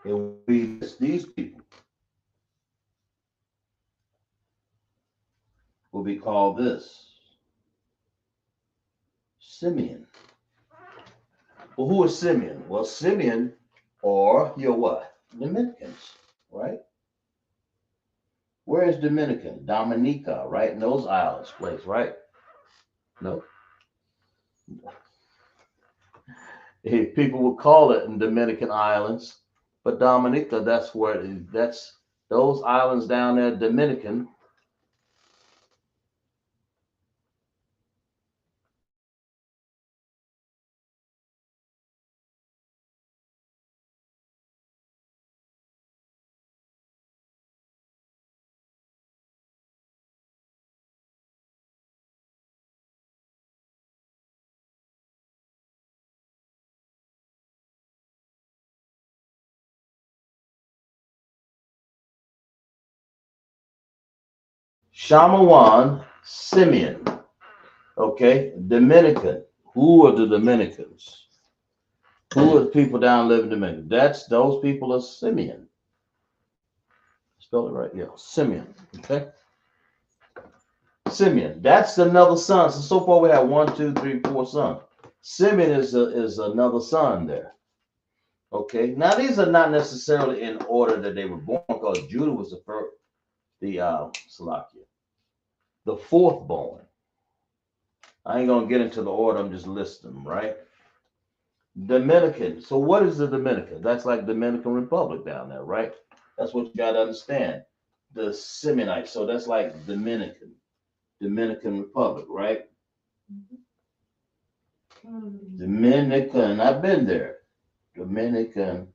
It would be these people will be called this Simeon. Well, who is Simeon? Well, Simeon or your what? Dominicans, right? Where is Dominican? Dominica, right? In those islands place, right? No. People would call it in Dominican islands, but Dominica, that's where that's those islands down there, Dominican. Shamawan, Simeon. Okay, Dominican. Who are the Dominicans? Who are the people down living in Dominican? That's those people are Simeon. Spell it right, yeah, Simeon. Okay, Simeon. That's another son. So far we have 1, 2, 3, 4 sons. Simeon is another son there. Okay, now these are not necessarily in order that they were born, because Judah was the first, Salakia, the fourth born. I ain't gonna get into the order. I'm just listing them, right? Dominican. So what is the Dominican? That's like Dominican Republic down there, right? That's what you got to understand. The Simeonites. So that's like Dominican Republic, right? Dominican. I've been there. Dominican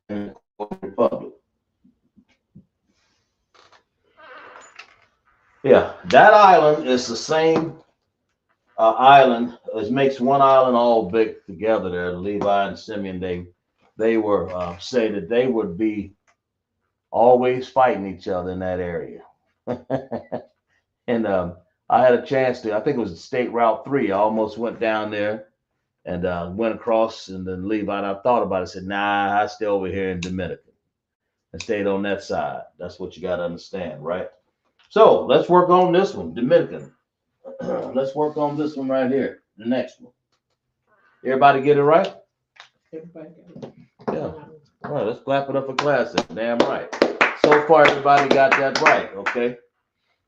Republic. Yeah, that island is the same island. It makes one island all big together there. Levi and Simeon, they were say that they would be always fighting each other in that area. And I had a chance to, I think it was State Route 3. I almost went down there and went across, and then Levi, and I thought about it, said, nah, I stay over here in Dominican and stayed on that side. That's what you got to understand, right? So let's work on this one, Dominican. Let's work on this one right here, the next one. Everybody get it right? Everybody got it. Yeah. All right, let's clap it up for class. Damn right. So far, everybody got that right, okay?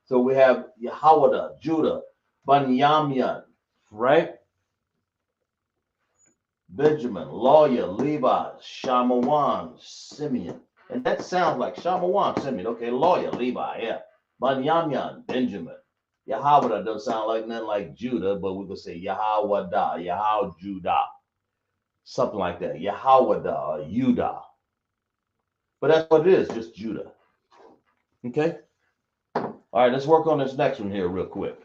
So we have Yahanna, Judah, Benjamin, right? Benjamin, Lawyer, Levi, Shamawan, Simeon. And that sounds like Shamawan, Simeon. Okay, Lawyer, Levi, yeah. Benjamin, Benjamin. Yahweh doesn't sound like nothing like Judah, but we could say Yahweh, Yahweh, Judah. Something like that. Yahweh, Judah. But that's what it is, just Judah. Okay? All right, let's work on this next one here real quick.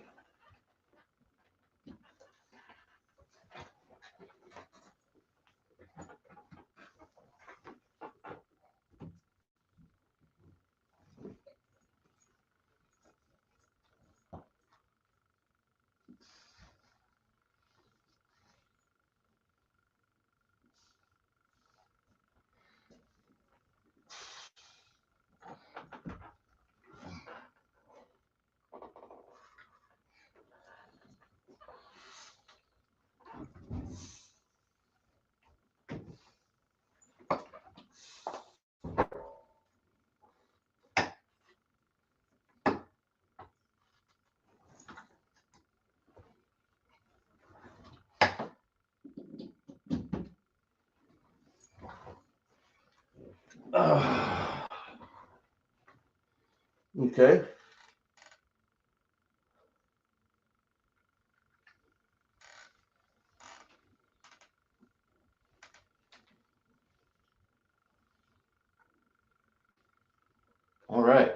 Okay. All right.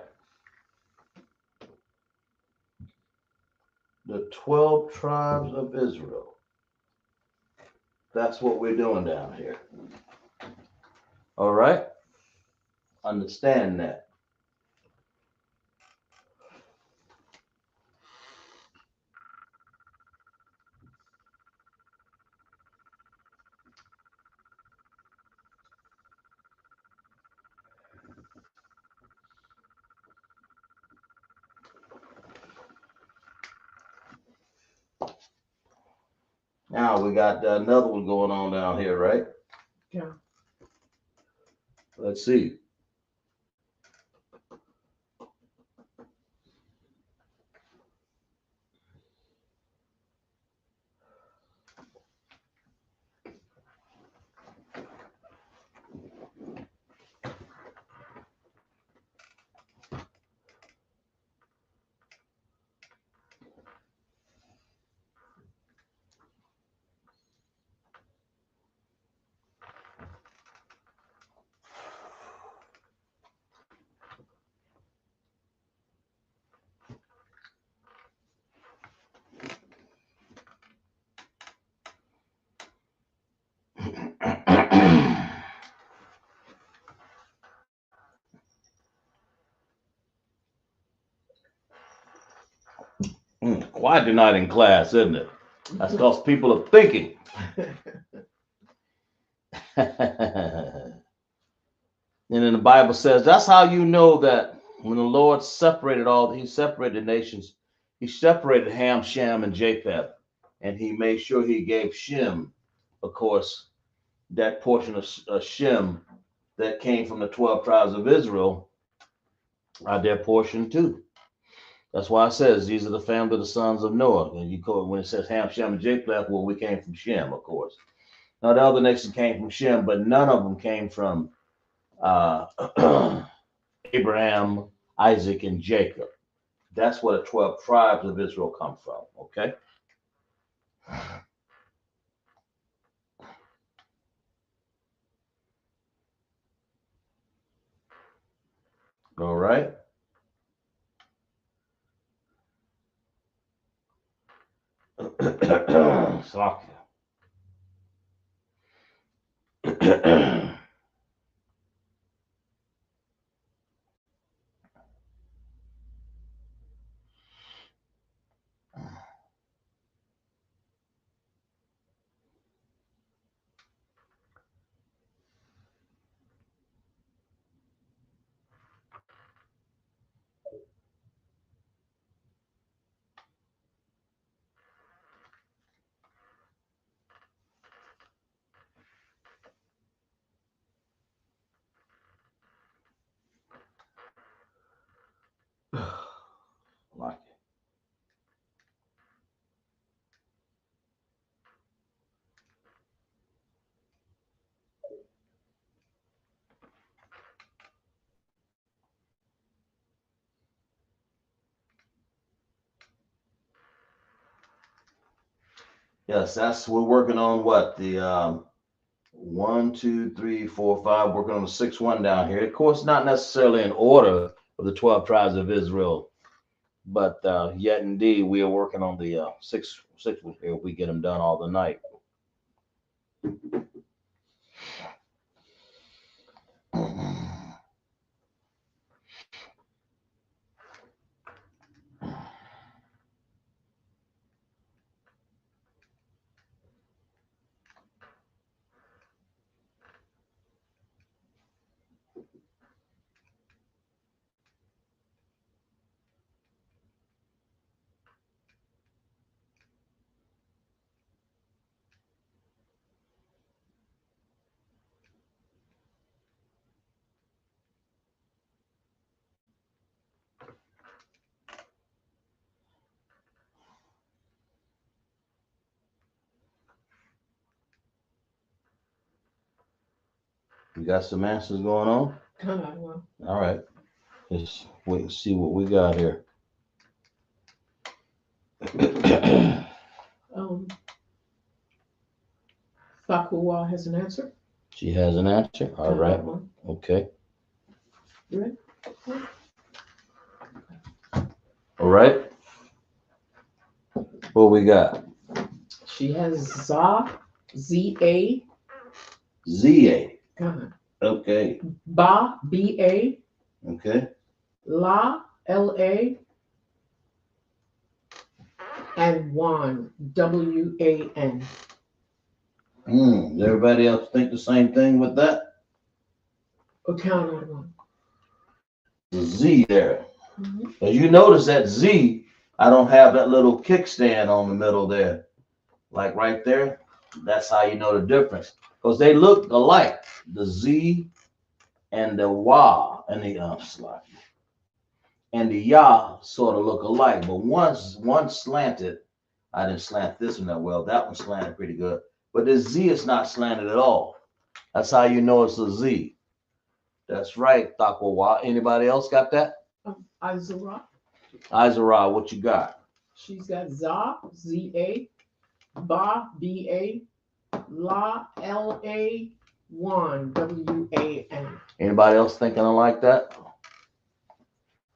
The 12 tribes of Israel. That's what we're doing down here. All right. Understand that. Now we got another one going on down here, right? Yeah. Let's see. Quiet tonight in class, isn't it? That's because people are thinking. And then the Bible says that's how you know that when the Lord he separated nations, he separated Ham, Shem, and Japheth, and he made sure he gave Shem, of course, that portion of Shem that came from the 12 tribes of Israel, their portion too. That's why it says these are the family of the sons of Noah. And you call it when it says Ham, Shem, and Japheth, well, we came from Shem, of course. Now the other nations came from Shem, but none of them came from Abraham, Isaac, and Jacob. That's where the 12 tribes of Israel come from. Okay. All right. Slakia. Slakia. Yes, that's we're working on what the 1, 2, 3, 4, 5. Working on the 6-1 down here. Of course, not necessarily in order of the 12 tribes of Israel, but yet indeed we are working on the 6 here. We get them done all the night. You got some answers going on? Qadash. All right. Let's wait and see what we got here. Um, Fakuwa has an answer. She has an answer. All right. Qadash. Okay. You ready? All right. What we got? She has Za, Z-A, ZA. Qadash. Okay. Ba, B-A, Okay. La, L-A, and Wan, W-A-N. Does everybody else think the same thing with that? Qadash. The Z there. Mhm. As you notice that Z, I don't have that little kickstand on the middle there. Like right there. That's how you know the difference. Because they look alike. The Z and the Wa and the and the Ya sort of look alike. But one slanted. I didn't slant this one that well. That one slanted pretty good. But the Z is not slanted at all. That's how you know it's a Z. That's right, Taco Wa. Anybody else got that? Izara. Izara, what you got? She's got Za, Z-A, Ba, B-A, La, L-A, Wan, W-A-N. Anybody else thinking like that?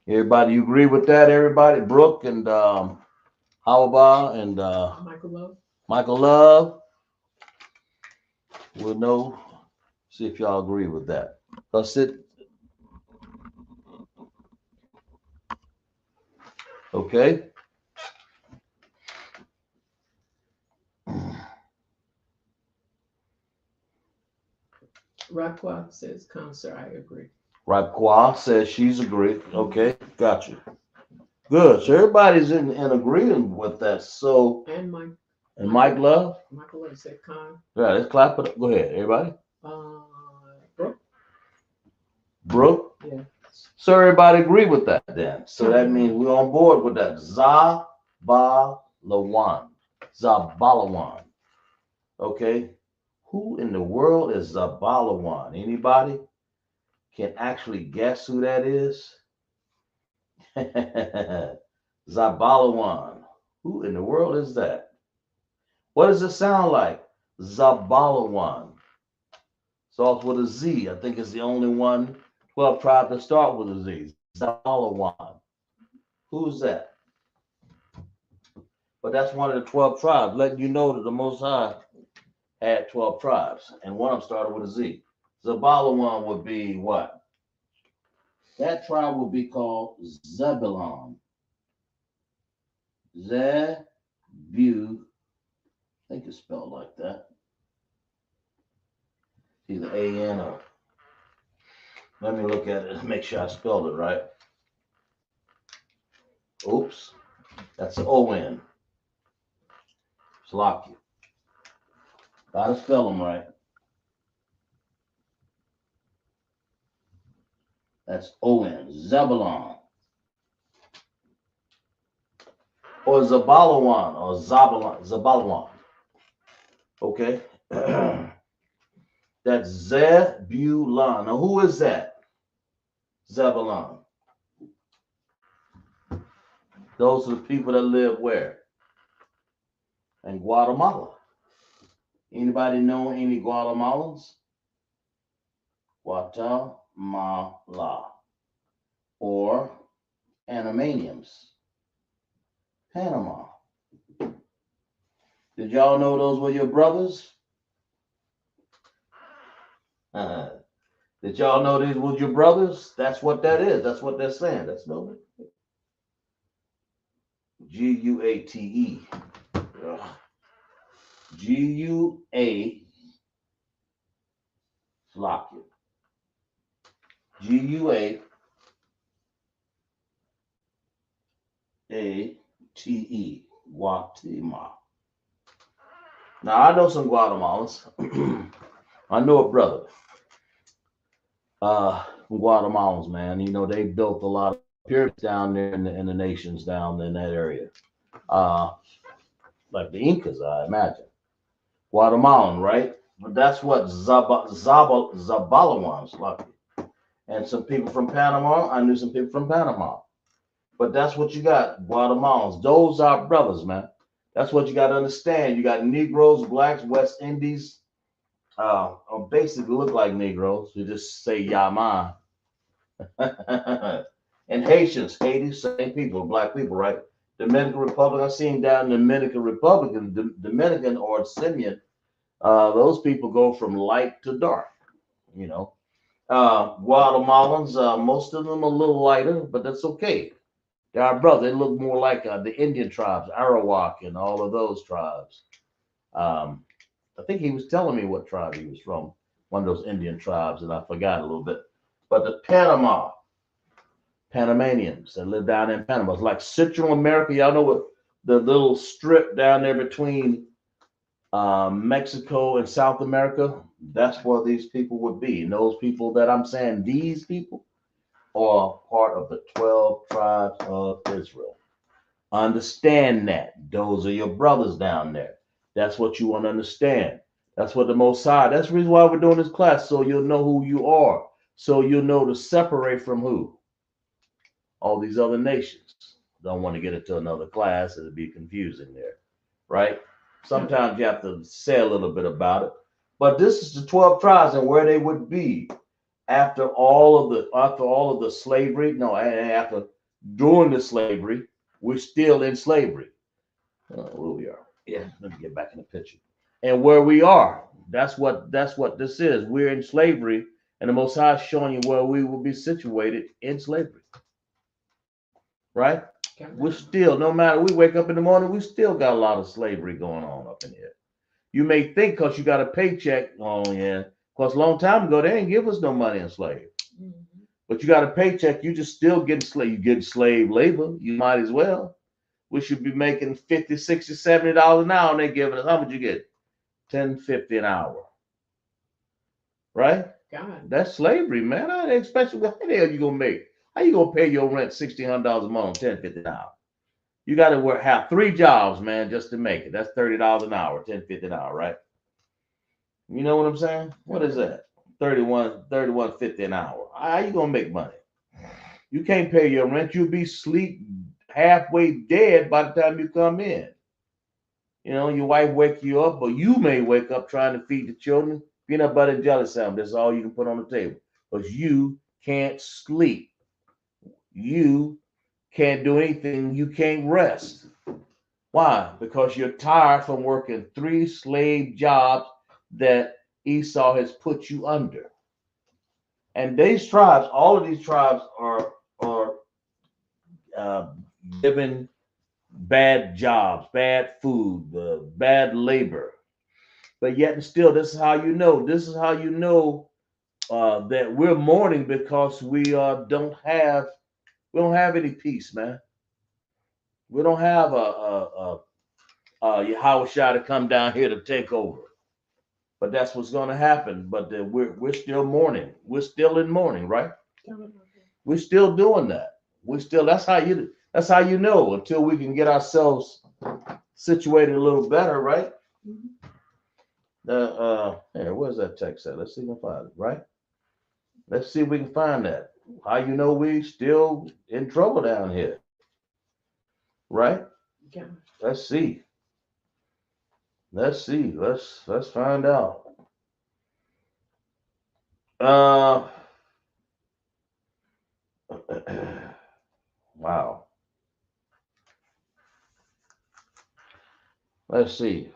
Everybody, you agree with that? Everybody, Brooke and Howaba and Michael Love. Michael Love. We'll know. See if y'all agree with that. Cause it. Okay. Raquel says, "Concert, I agree." Rapqua says she's agreed. Okay, got you. Good. So everybody's in agreement with that. So And Mike, and Mike Love. Michael Love said, "Con." Yeah, let's clap it up. Go ahead, everybody. Brooke. Brooke. Yeah. So everybody agree with that then. So that means we're on board with that. Zabalawan. Zabalawan. Okay. Who in the world is Zabalawan? Anybody can actually guess who that is? Zabalawan. Who in the world is that? What does it sound like? Zabalawan. Starts with a Z. I think it's the only one 12 tribe to start with a Z. Zabalawan. Who's that? But that's one of the 12 tribes, letting you know that the Most High had 12 tribes, and one of them started with a Z. Zabalawan would be what? That tribe would be called Zebulon. Zebu, I think it's spelled like that. Either A-N or, let me look at it and make sure I spelled it right. Oops, that's O-N. Slocky. Gotta spell them right. That's O-N, Zebulon. Or Zabalawan, or Zabalawan. Okay. That's Zebulon. Now, who is that? Zebulon. Those are the people that live where? In Guatemala. Anybody know any Guatemalans? Guatemala. Or Panamanians. Panama. Did y'all know those were your brothers? Did y'all know these were your brothers? That's what that is. That's what they're saying. That's no G-U-A-T-E. G-U-A Lock it. Guate. Guatemala. Now I know some Guatemalans. I know a brother. From Guatemalans, man. You know, they built a lot of pyramids down there in the nations down in that area. Uh, like the Incas, I imagine. Guatemalan, right? But that's what Zabalawans like. And some people from Panama. I knew some people from Panama. But that's what you got, Guatemalans. Those are brothers, man. That's what you got to understand. You got Negroes, blacks, West Indies, or basically look like Negroes. You just say Yaman. And Haitians, Haiti, same people, black people, right? Dominican Republic, I seen down in Dominican Republic, and Dominican or Simeon, those people go from light to dark, you know. Guatemalans, most of them a little lighter, but that's okay. They're our brother. They look more like the Indian tribes, Arawak, and all of those tribes. Um, I think he was telling me what tribe he was from, one of those Indian tribes, and I forgot a little bit. But the Panamanians that live down in Panama, it's like Central America. Y'all know what the little strip down there between Mexico and South America? That's where these people would be. And those people that I'm saying, these people are part of the 12 tribes of Israel. Understand that. Those are your brothers down there. That's what you want to understand. That's what the Most High. That's the reason why we're doing this class, so you'll know who you are. So you'll know to separate from who? All these other nations. Don't want to get into another class. It'll be confusing there, right? Sometimes you have to say a little bit about it. But this is the 12 tribes and where they would be after all of the slavery. No, after during the slavery, we're still in slavery. Where we are. Yeah, let me get back in the picture. And where we are, that's what this is. We're in slavery, and the Most High is showing you where we will be situated in slavery. Right? We're still, no matter we wake up in the morning, we still got a lot of slavery going on up in here. You may think because you got a paycheck, oh yeah, because a long time ago they didn't give us no money in slave. Mm-hmm. But you got a paycheck, you just still getting slave. You get slave labor, you might as well. We should be making 50, 60, $70 an hour, and they're giving us how much you get? 10, 50 an hour. Right? God. That's slavery, man. I expect what the hell you gonna make? How you gonna pay your rent $1,600 a month, 10, 50 an hour? You got to have 3 jobs, man, just to make it. That's $30 an hour, 10, 50 an hour, right? You know what I'm saying? What is that? 31.50 an hour. How you gonna make money? You can't pay your rent. You'll be sleep halfway dead by the time you come in. You know, your wife wake you up, or you may wake up trying to feed the children. Peanut butter and jelly sandwich. That's all you can put on the table. Because you can't sleep. You can't do anything. You can't rest. Why? Because you're tired from working 3 slave jobs that Esau has put you under. And these tribes, all of these tribes are uh, given bad jobs, bad food, bad labor. But yet and still, this is how you know. This is how you know that we're mourning because we don't have any peace, man. We don't have Yahweh Shah to come down here to take over. But that's what's going to happen. But we're still mourning. We're still in mourning, right? We're still doing that. We still. That's how you know until we can get ourselves situated a little better, right? Where's that text at? Let's see if we can find it, right? Let's see if we can find that. How you know we still in trouble down here, right? Yeah. Let's see. Let's see. Let's find out. Uh, wow. Let's see.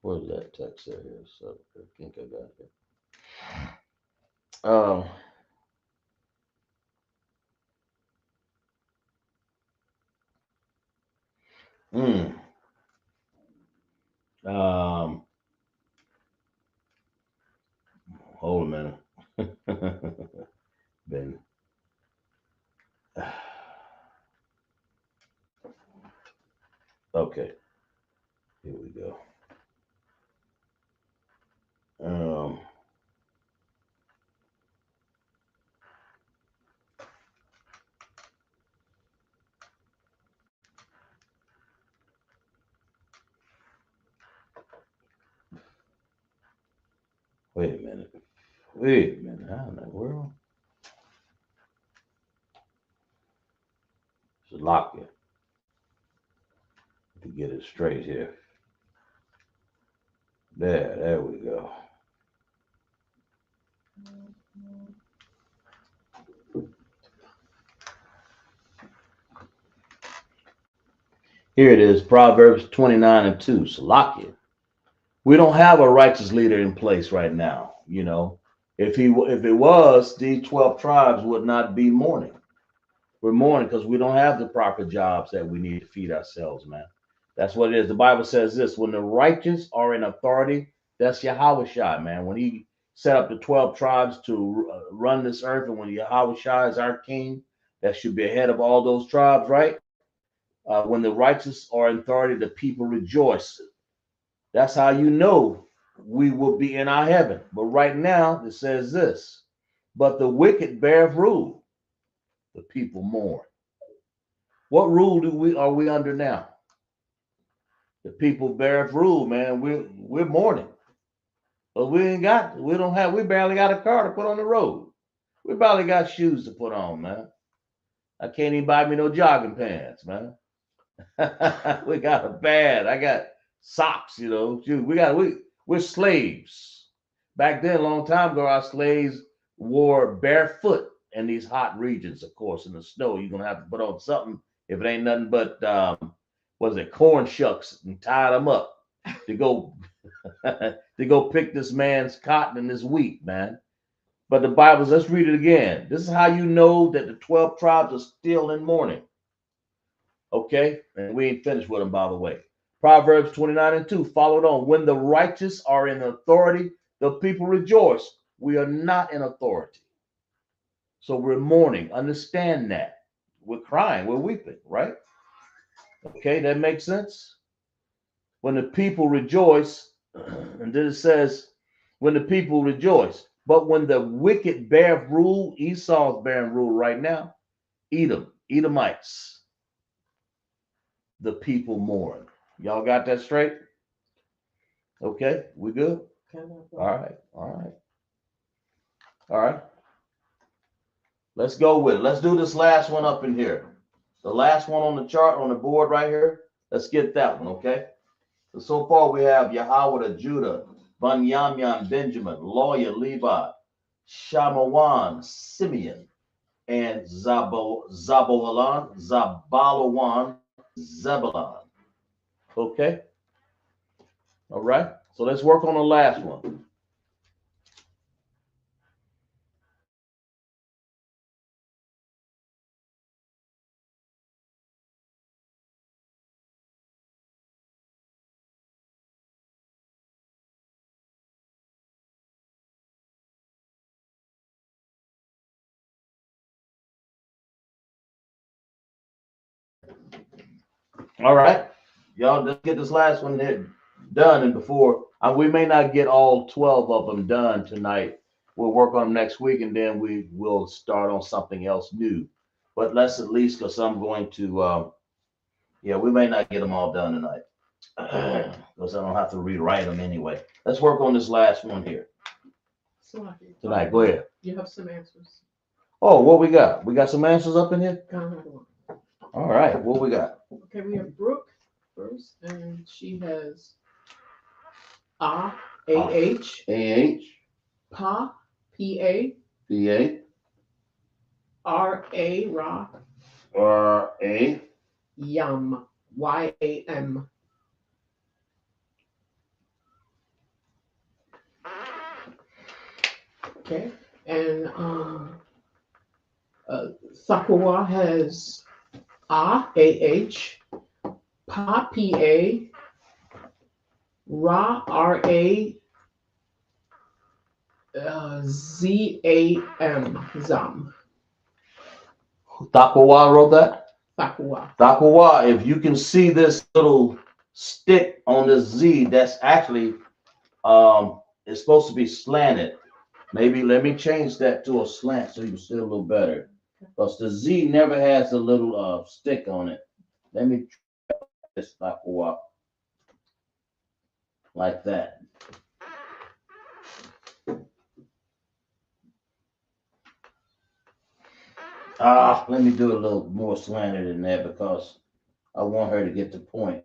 Where's that text there? So I think I got it. Um. Mm, um. Hold a minute. Ben. Okay. Here we go. Um. Wait a minute. Wait a minute. How in the world? Salakia. To get it straight here. There we go. Here it is, Proverbs 29:2. Salakia. We don't have a righteous leader in place right now. You know, if it was, these 12 tribes would not be mourning. We're mourning because we don't have the proper jobs that we need to feed ourselves, man. That's what it is. The Bible says this: when the righteous are in authority, that's Yahweh, man. When He set up the 12 tribes to run this earth, and when Yahweh is our king, that should be ahead of all those tribes, right? When the righteous are in authority, the people rejoice. That's how you know we will be in our heaven. But right now, it says this: but the wicked bear rule, the people mourn. What rule are we under now? The people bear rule, man. We're mourning, but we barely got a car to put on the road. We barely got shoes to put on, man. I can't even buy me no jogging pants, man. We got a bad. I got socks, you know. We're slaves. Back then, a long time ago, our slaves wore barefoot in these hot regions. Of course, in the snow, you're gonna have to put on something. If it ain't nothing but corn shucks, and tie them up to go to go pick this man's cotton and this wheat, man. But the Bible, let's read it again. This is how you know that the 12 tribes are still in mourning. Okay, and we ain't finished with them, by the way. Proverbs 29:2, followed on. When the righteous are in authority, the people rejoice. We are not in authority. So we're mourning. Understand that. We're crying, we're weeping, right? Okay, that makes sense. When the people rejoice, and then it says, when the people rejoice. But when the wicked bear rule, Esau's bearing rule right now, Edomites, the people mourn. Y'all got that straight? Okay, we good? All right, all right, all right. Let's go with it. Let's do this last one up in here. The last one on the chart, on the board right here. Let's get that one, okay? So far we have Yahweh, Judah, Bunyamin, Benjamin, Lawyer, Levi, Shamawan, Simeon, and Zabalawan, Zebulon. Okay? All right? So let's work on the last one. All right. Y'all, let's get this last one here done. And before we may not get all 12 of them done tonight. We'll work on them next week, and then we will start on something else new. But let's at least, because I'm going to, we may not get them all done tonight. Because I don't have to rewrite them anyway. Let's work on this last one here tonight. Go ahead. You have some answers. Oh, what we got? We got some answers up in here? All right. What we got? Okay, we have Brooke first, and she has A-H. A-H. Pa, P-A. P-A. R-A, Ra. R-A. Yam, Y-A-M. Okay, and Sakwa has A-H, Pa, P-A, Ra, R-A, Z-A-M, Zam. Takawa wrote that? Sakwa. Takawa, if you can see this little stick on this Z, that's actually, it's supposed to be slanted. Maybe let me change that to a slant so you can see a little better. Because the Z never has a little stick on it. Let me try this Takawa. Like that. Let me do a little more slanted than that because I want her to get the point.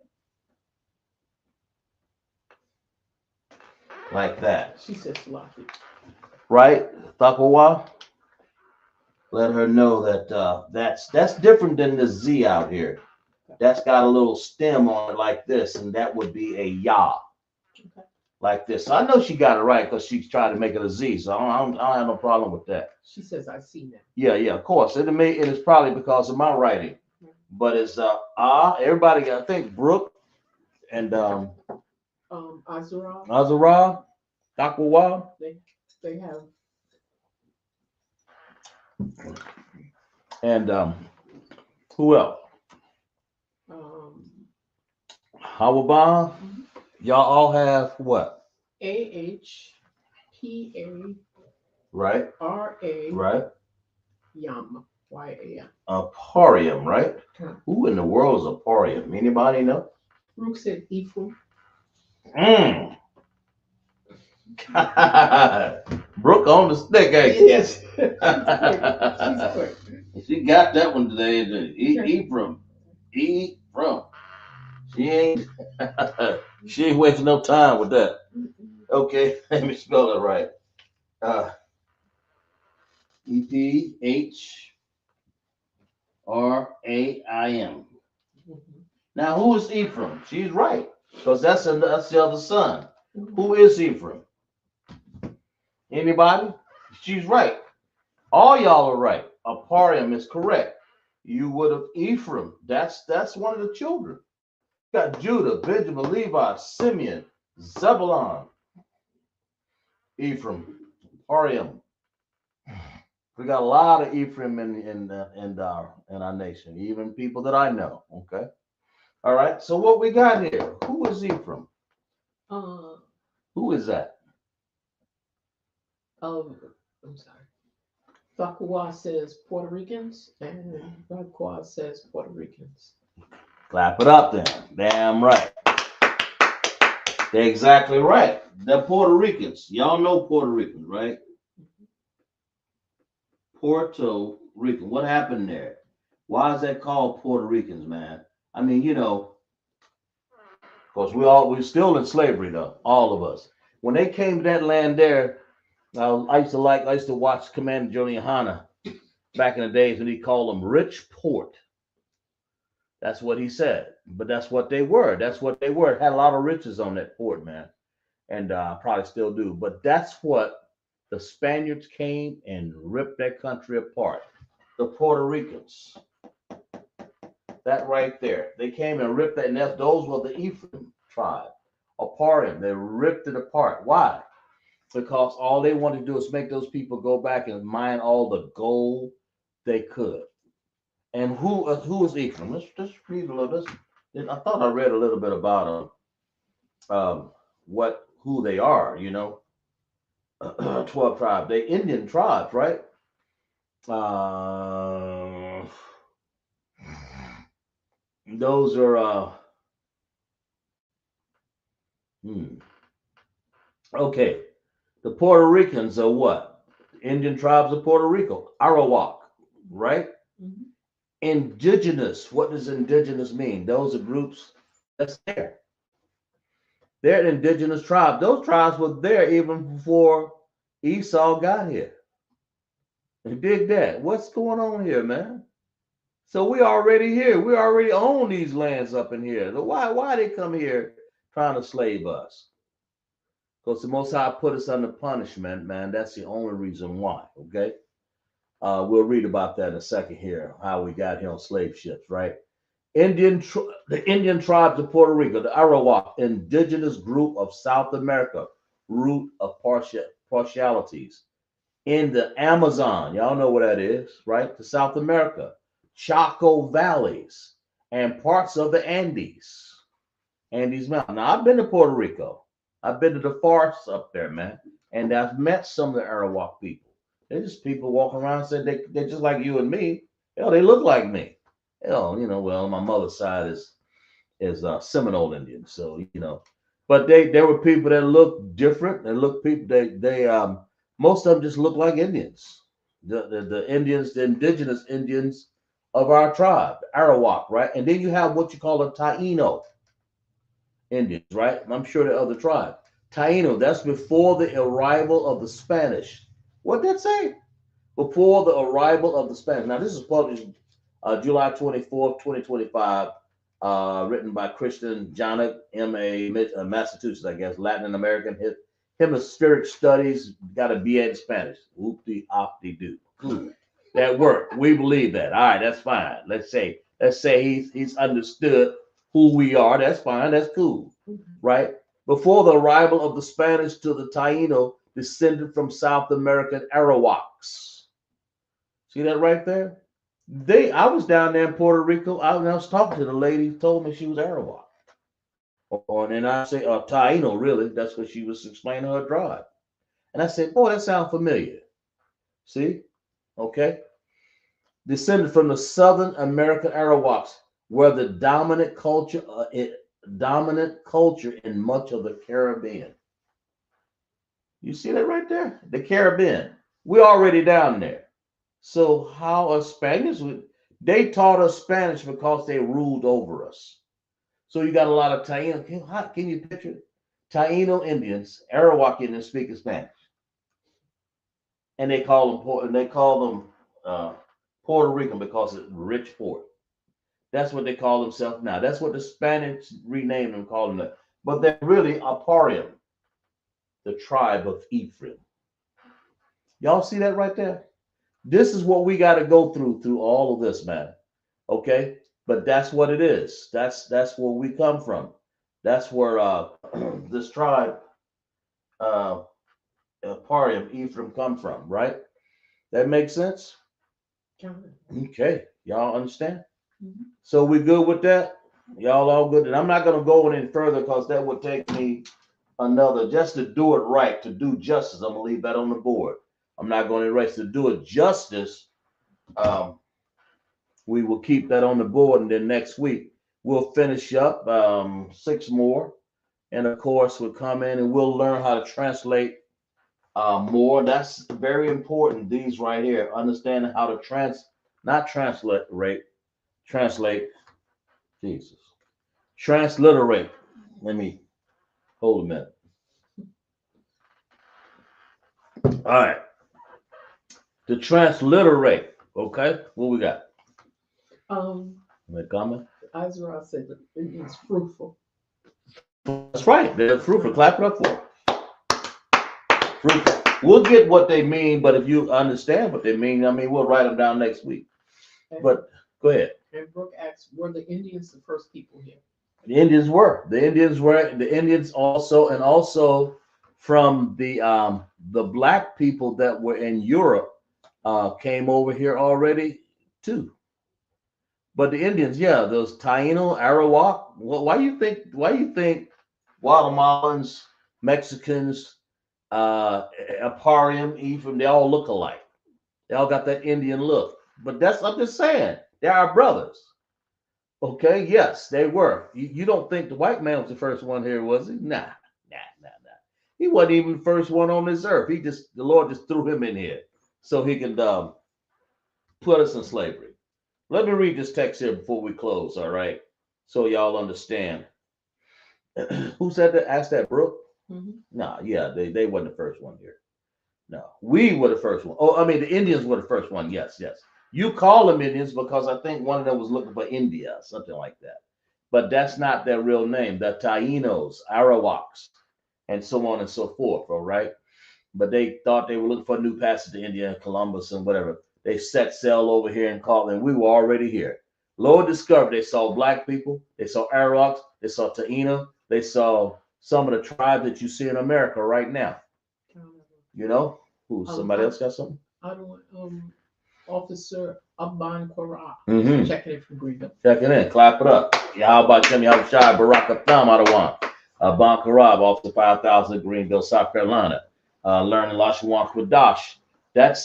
Like that. She says lucky. Right? Thapawa? Let her know that that's different than the Z out here. That's got a little stem on it like this, and that would be a ya. Okay. Like this. So I know she got it right because she's trying to make it a Z. So I don't have no problem with that. She says, I see now. Yeah, of course. It is probably because of my writing. But it's everybody got, I think Brooke and Azara, Thapawa. they have And who else? Hawaba. Y'all all have what? AHPA Right. RA Right. Yam YAM. Aparium, right? Huh. Who in the world is Aparium? Anybody know? Brooke said Ephraim. Brooke on the stick, eh? Yes. She's quick. She got that one today. Ephraim. Ephraim. She ain't she ain't wasting no time with that. Okay, let me spell it right. Ephraim. Now, who is Ephraim? She's right, because that's the other son. Who is Ephraim? Anybody? She's right. All y'all are right. Aparium is correct. You would have Ephraim. That's one of the children. You got Judah, Benjamin, Levi, Simeon, Zebulon, Ephraim, Aparium. We got a lot of Ephraim in our nation, even people that I know. Okay. All right. So what we got here? Who is Ephraim? Who is that? I'm sorry. Thakuwa says Puerto Ricans, and Raquel says Puerto Ricans. Clap it up then. Damn right. They're exactly right. They're Puerto Ricans. Y'all know Puerto Ricans, right? Puerto Rican. What happened there? Why is that called Puerto Ricans, man? I mean, of course, we're still in slavery though, all of us. When they came to that land there, I used to watch Commander General Yahanna back in the days when he called them rich port. That's what he said. But that's what they were. That's what they were. It had a lot of riches on that port, man. And probably still do. But that's what the Spaniards came and ripped that country apart. The Puerto Ricans. That right there. They came and ripped that. And those were the Ephraim tribe. Apart. They ripped it apart. Why? Because all they wanted to do is make those people go back and mine all the gold they could. And who is Ephraim? Let's just read a little. I thought I read a little bit about who they are. 12 tribes. They Indian tribes, right? Those are okay. The Puerto Ricans are what? Indian tribes of Puerto Rico, Arawak, right? Mm-hmm. Indigenous. What does indigenous mean? Those are groups that's there. They're an indigenous tribe. Those tribes were there even before Esau got here. And dig that. What's going on here, man? So we already here. We already own these lands up in here. So why they come here trying to slave us? Because the Most High put us under punishment, man. That's the only reason why. Okay. We'll read about that in a second here, how we got here on slave ships, right? The Indian tribes of Puerto Rico, the Arawak, indigenous group of South America, root of partialities. In the Amazon, y'all know what that is, right? To South America, Chaco valleys, and parts of the Andes Mountain. Now, I've been to Puerto Rico. I've been to the forests up there, man. And I've met some of the Arawak people. They're just people walking around and said they're just like you and me. They look like me. Well, my mother's side is Seminole Indian, so but there were people that looked different. They look people they most of them just look like Indians. the Indians, the indigenous Indians of our tribe, Arawak, right? And then you have what you call a Taino Indians, right? I'm sure there are other tribes. Taino, that's before the arrival of the Spanish. What did that say? Before the arrival of the Spanish. Now, this is published July 24th, 2025, written by Christian Janak, M.A., Massachusetts, I guess, Latin American Hemispheric Studies, got a BA in Spanish. Whoop-de-op-de-doo. Cool. That worked. We believe that. All right, that's fine. Let's say he's understood who we are. That's fine. That's cool. Right? Before the arrival of the Spanish to the Taino, descended from South American Arawaks. See that right there? I was down there in Puerto Rico. I was talking to the lady who told me she was Arawak. And then I say, Taino, really. That's what she was explaining her tribe. And I said, boy, that sounds familiar. See? Okay. Descended from the Southern American Arawaks, were the dominant culture in much of the Caribbean. You see that right there? The Caribbean. We're already down there. So how are Spaniards? They taught us Spanish because they ruled over us. So you got a lot of Taino. Can you picture it? Taino Indians, Arawak Indians speaking Spanish, and they call them Puerto Rican because it's rich port. That's what they call themselves now. That's what the Spanish renamed them, calling them that. But they're really Aparium, the tribe of Ephraim. Y'all see that right there? This is what we got to go through all of this, man. Okay, but that's what it is. That's where we come from. That's where this tribe, Aparium, Ephraim, come from. Right? That makes sense. Okay, y'all understand? Mm-hmm. So we good with that? Y'all all good? And I'm not going to go any further because that would take me just to do it right, to do justice. I'm going to leave that on the board. I'm not going to erase to do it justice. We will keep that on the board, and then next week we'll finish up 6 more, and of course we'll come in and we'll learn how to translate more. That's very important. These right here, understanding how to translate. Jesus, transliterate. Let me hold a minute. All right, to transliterate. Okay, what we got? Comment? Isaiah said that it means fruitful. That's right. They're fruitful. Clap it up for them. Fruitful. We'll get what they mean, but if you understand what they mean, we'll write them down next week. But go ahead. And Brooke asks, were the Indians the first people here? The Indians were. The Indians also, and also from the black people that were in Europe came over here already too. But the Indians, yeah, those Taino, Arawak. Why you think Guatemalans, Mexicans, Aparium, Ephraim, they all look alike? They all got that Indian look. But I'm just saying, they're our brothers. Okay, yes, they were. You don't think the white man was the first one here, was he? Nah. He wasn't even the first one on this earth. The Lord just threw him in here so he could put us in slavery. Let me read this text here before we close, all right? So y'all understand. Who said that? Asked that, Brooke? Mm-hmm. No, yeah, they weren't the first one here. No, we were the first one. The Indians were the first one. Yes. You call them Indians because I think one of them was looking for India, something like that. But that's not their real name. The Tainos, Arawaks, and so on and so forth, all right? But they thought they were looking for a new passage to India and Columbus and whatever. They set sail over here and called them. We were already here. Lord discovered they saw black people. They saw Arawaks. They saw Taino. They saw some of the tribes that you see in America right now. You know? Who? Somebody else got something? I don't Officer Abban Quara. Checking in from Greenville. Checking in. Clap it up. Yeah, how about Jimmy Abshai Baraka Thumb Adawan? Abban Qarab, Officer 5000 Greenville, South Carolina. Learning Lashawan Qadash. That's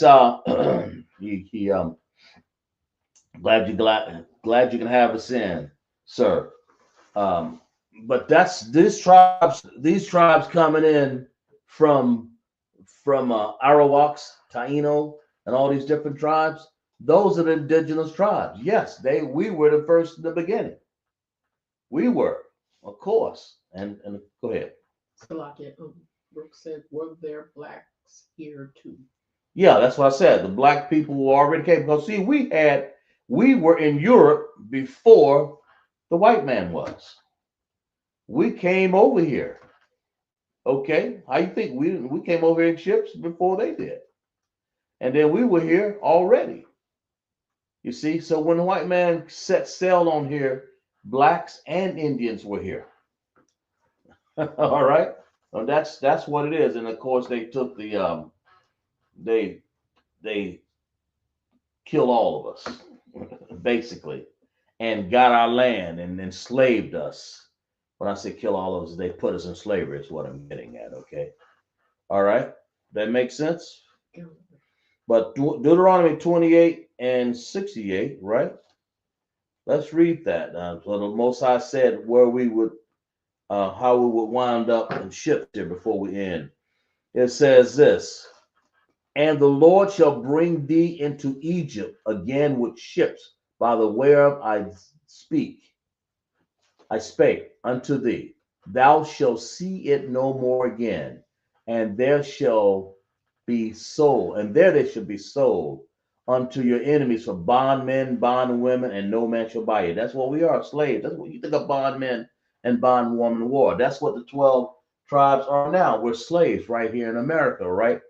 glad you can have us in, sir. But that's these tribes coming in from Arawaks, Taino, and all these different tribes, those are the indigenous tribes. Yes, we were the first in the beginning. We were, of course. And go ahead. Salakia, Brooks said, were there blacks here too? Yeah, that's what I said. The black people who already came. Because see, we were in Europe before the white man was. We came over here. Okay, how you think we came over here in ships before they did, and then we were here already. You see, so when the white man set sail on here, blacks and Indians were here. All right, well, that's what it is. And of course, they took they they killed all of us basically, and got our land and enslaved us. When I say kill all of us, they put us in slavery. Is what I'm getting at. Okay, all right, that makes sense. But Deuteronomy 28 and 68, right? Let's read that. So the Most High said where we would, how we would wind up and shift there before we end. It says this, and the Lord shall bring thee into Egypt again with ships by the whereof I spake unto thee. Thou shalt see it no more again, and there shall be sold, and there they shall be sold unto your enemies for bondmen, bondwomen, and no man shall buy you. That's what we are, slaves. That's what you think of bondmen and bondwomen in war. That's what the 12 tribes are now. We're slaves right here in America, right?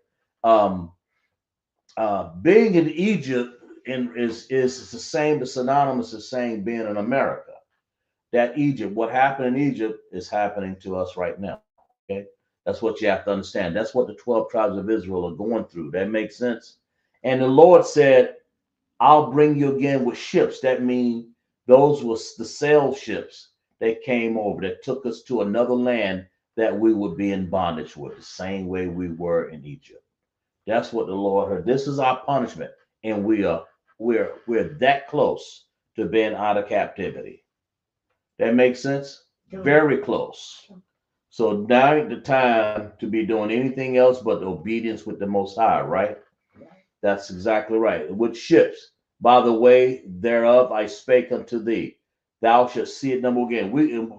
Um, Being in Egypt is the same, the synonymous as saying being in America. That Egypt, what happened in Egypt is happening to us right now. Okay. That's what you have to understand. That's what the 12 tribes of Israel are going through. That makes sense. And the Lord said, I'll bring you again with ships. That means those was the sail ships that came over, that took us to another land that we would be in bondage with, the same way we were in Egypt. That's what the Lord heard. This is our punishment. And we're that close to being out of captivity. That makes sense? Very close. So now ain't the time to be doing anything else but obedience with the Most High, right? That's exactly right. With ships, by the way thereof I spake unto thee, thou shalt see it no more again.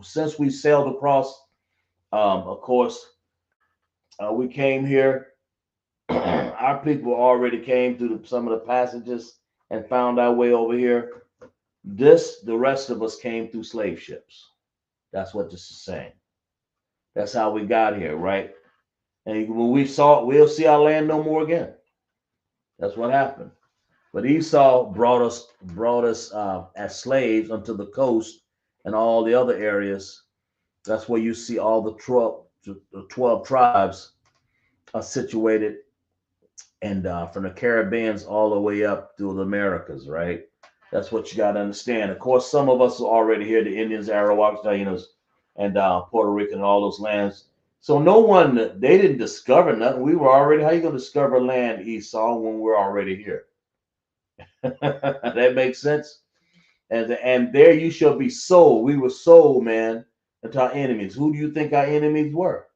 Since we sailed across, of course, we came here. Our people already came through some of the passages and found our way over here. The rest of us came through slave ships. That's what this is saying. That's how we got here, right? And when we'll see our land no more again. That's what happened. But Esau brought us as slaves unto the coast and all the other areas. That's where you see all the 12 tribes are situated, and from the Caribbeans all the way up through the Americas, right? That's what you got to understand. Of course, some of us are already here, the Indians, Arawaks, Tainos, and Puerto Rico and all those lands. So they didn't discover nothing. We were already, how you going to discover land, Esau, when we're already here? That makes sense? And there you shall be sold. We were sold, man, into our enemies. Who do you think our enemies were?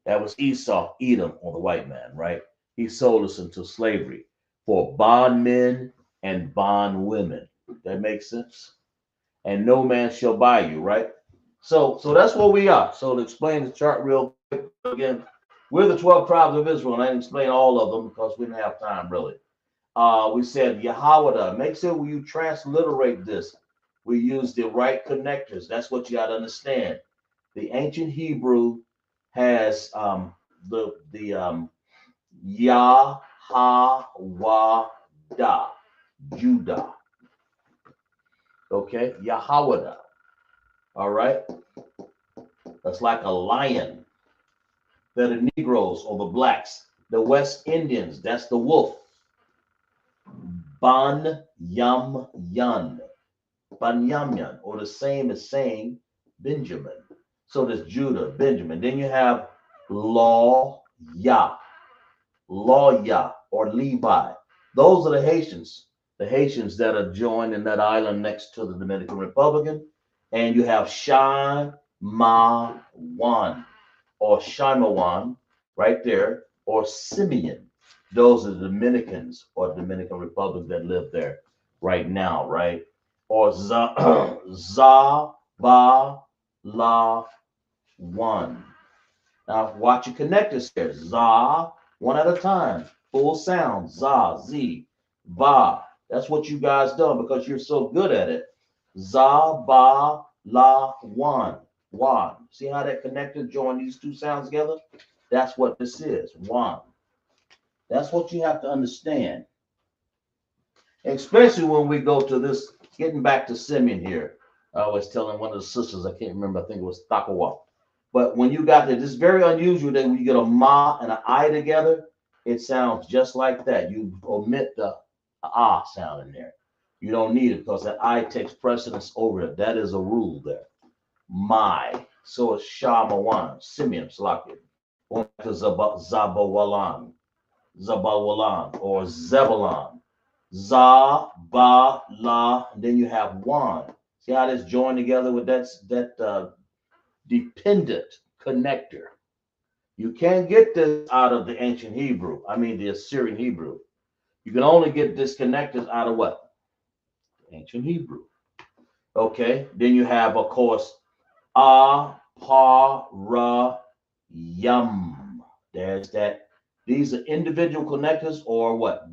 That was Esau, Edom, or the white man, right? He sold us into slavery for bondmen and bondwomen. That makes sense? And no man shall buy you, right? So that's what we are. So to explain the chart real quick again, we're the 12 tribes of Israel, and I didn't explain all of them because we didn't have time really. We said Yahanna. Make sure when you transliterate this, we use the right connectors. That's what you got to understand. The ancient Hebrew has the Yahawada, Judah. Okay, Yahawada. All right, that's like a lion. They're the Negroes or the blacks. The West Indians, that's the wolf. Ban Yam Yan. Ban Yam Yan, or the same as saying Benjamin. So there's Judah, Benjamin. Then you have Law Yah, or Levi. Those are the Haitians that are joined in that island next to the Dominican Republic. And you have Shaimawan or Shimawan right there, or Simeon. Those are the Dominicans or Dominican Republic that live there right now, right? Or za ba la one. Now watch your connectors here. Za, one at a time. Full sound. Za, Z, ba. That's what you guys done because you're so good at it. Za, ba, la, one. One. See how that connector join these two sounds together? That's what this is. One. That's what you have to understand. Especially when we go to this, getting back to Simeon here. I was telling one of the sisters, I can't remember, I think it was Takawa. But when you got this, it's very unusual that when you get a ma and an I together, it sounds just like that. You omit the ah sound in there. You don't need it because that I takes precedence over it. That is a rule there. My. So it's Shamawan, Simeon, Slakin. Going back to Zabawalan, Zabawalan, or Zebulon. Za, ba, la, and then you have one. See how that's joined together with that dependent connector. You can't get this out of the ancient Hebrew. I mean, the Assyrian Hebrew. You can only get disconnectors out of what? Ancient Hebrew. Okay. Then you have, of course, ah, pa, ra, yum. There's that. These are individual connectors or what?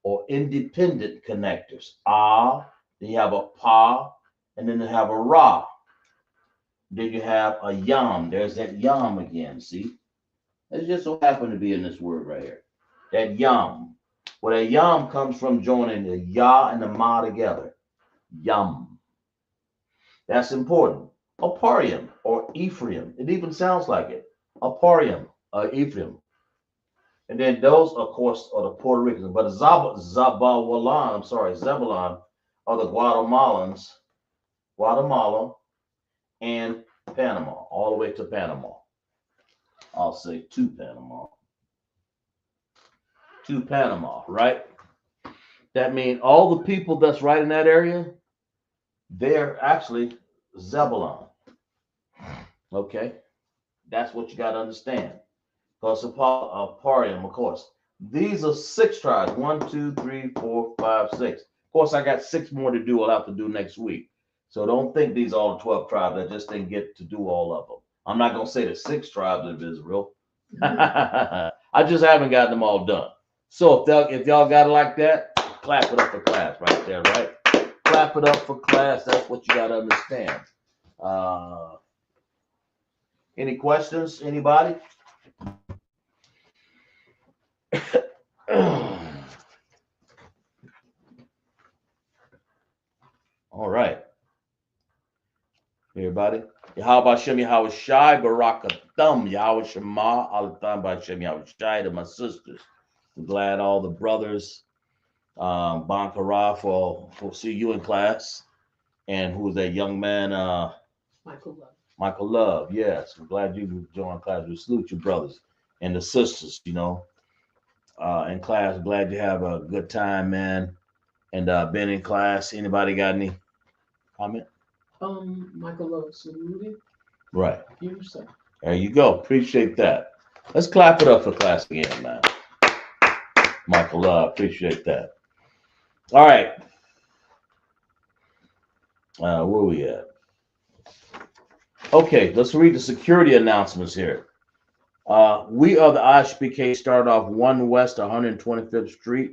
Or independent connectors. Ah, then you have a pa, and then you have a ra. Then you have a yam. There's that yam again. See? It just so happened to be in this word right here. That yam. Well, that yam comes from joining the ya and the ma together. Yum. That's important. Aparium or Ephraim. It even sounds like it. Aparium, Ephraim. And then those, of course, are the Puerto Ricans. But Zabawalan, I'm sorry, Zebulon are the Guatemalans, Guatemala, and Panama, all the way to Panama. I'll say to Panama. To Panama, right? That means all the people that's right in that area, they're actually Zebulon. Okay? That's what you got to understand. Because of Parium, of course. These are 6 tribes. 1, 2, 3, 4, 5, 6. Of course, I got 6 more to do. I'll have to do next week. So don't think these are all 12 tribes. I just didn't get to do all of them. I'm not going to say the 6 tribes of Israel. I just haven't gotten them all done. So if y'all got it like that, clap it up for class right there, right? Clap it up for class. That's what you got to understand. Any questions? Anybody? All right. Everybody. Yahweh Hashem Yahweh Shai Barakathum Yahweh Shema Alatham Hashem Yahweh Shai to my sisters. I'm glad all the brothers, Bankara for see you in class. And who's that young man? Michael Love. Michael Love, yes. I'm glad you joined class. We salute your brothers and the sisters, in class. Glad you have a good time, man. And been in class. Anybody got any comment? Michael Love saluted. Right. You, sir. There you go. Appreciate that. Let's clap it up for class again, man. Michael Love, appreciate that. All right. Where we at? Okay, let's read the security announcements here. We are the ISUPK, start off 1 West 125th Street,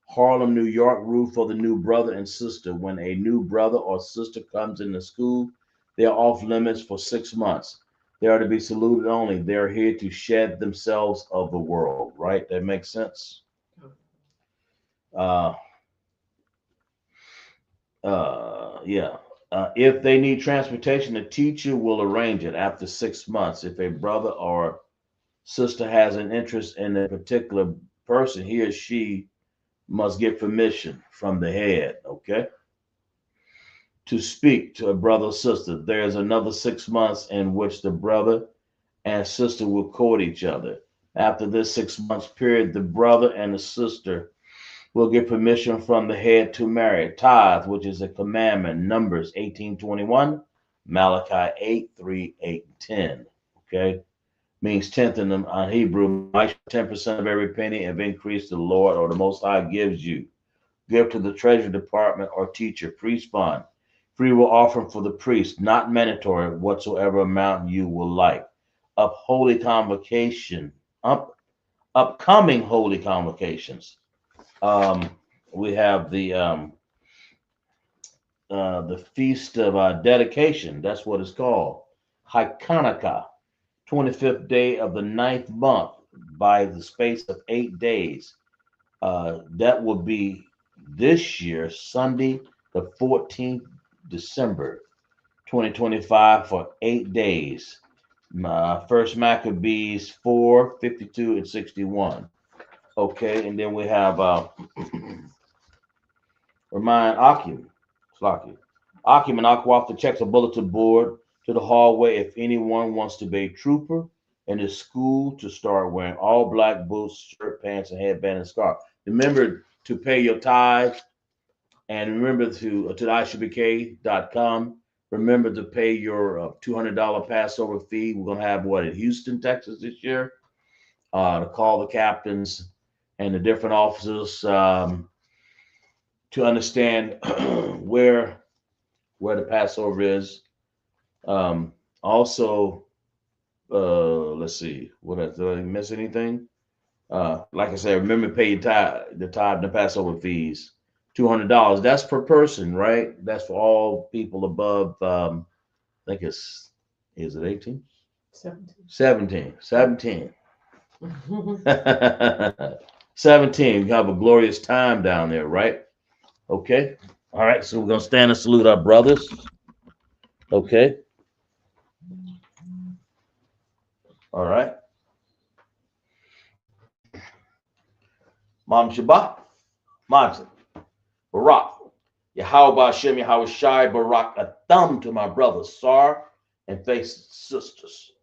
Harlem, New York. Rule for the new brother and sister. When a new brother or sister comes into school, they are off limits for 6 months. They are to be saluted only. They are here to shed themselves of the world, right? That makes sense? Yeah. If they need transportation, the teacher will arrange it after 6 months. If a brother or sister has an interest in a particular person, he or she must get permission from the head, okay? To speak to a brother or sister. There's another 6 months in which the brother and sister will court each other. After this 6 months period, the brother and the sister will get permission from the head to marry. Tithe, which is a commandment, Numbers 18:21, Malachi 8:3, 8, 10. Okay. means tenth in the Hebrew. 10% of every penny of increase the Lord or the Most High gives you. Give to the treasury department or teacher, priest fund. Free will offering for the priest, not mandatory, whatsoever amount you will like. Holy convocation, upcoming holy convocations. We have the feast of dedication. That's what it's called. Hanukkah, 25th day of the ninth month, by the space of 8 days. That will be this year, Sunday, the 14th December, 2025, for 8 days. First Maccabees 4:52 and 61. Okay, and then we have remind Akim and Aqua checks a bulletin board to the hallway if anyone wants to be a trooper in the school to start wearing all black boots, shirt, pants, and headband and scarf. Remember to pay your tithe, and remember to the ISUPK.com. Remember to pay your $200 Passover fee. We're going to have what in Houston, Texas this year. To call the captains and the different officers to understand where the Passover is. Also, let's see, what else? Did I miss anything? Like I said, remember to pay your the tithe and the Passover fees. $200. That's per person, right? That's for all people above. I think is it 18? 17. 17. 17. You have a glorious time down there, right? Okay. All right. So we're gonna stand and salute our brothers. Okay. All right. Mam Shabbat. Mazin. Barak. Yahweh Hashem Yahweh Shai Barak. A thumb to my brothers, Sar and faith sisters.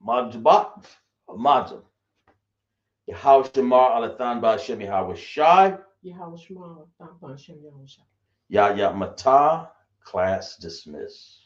Mam Shabbat. Mazin. Yahweh Shemar Alathan Ba'Hashem Yahweh Shai. Yahweh Shema, Hashem Yahweh Shai. Yah Matah, class dismissed.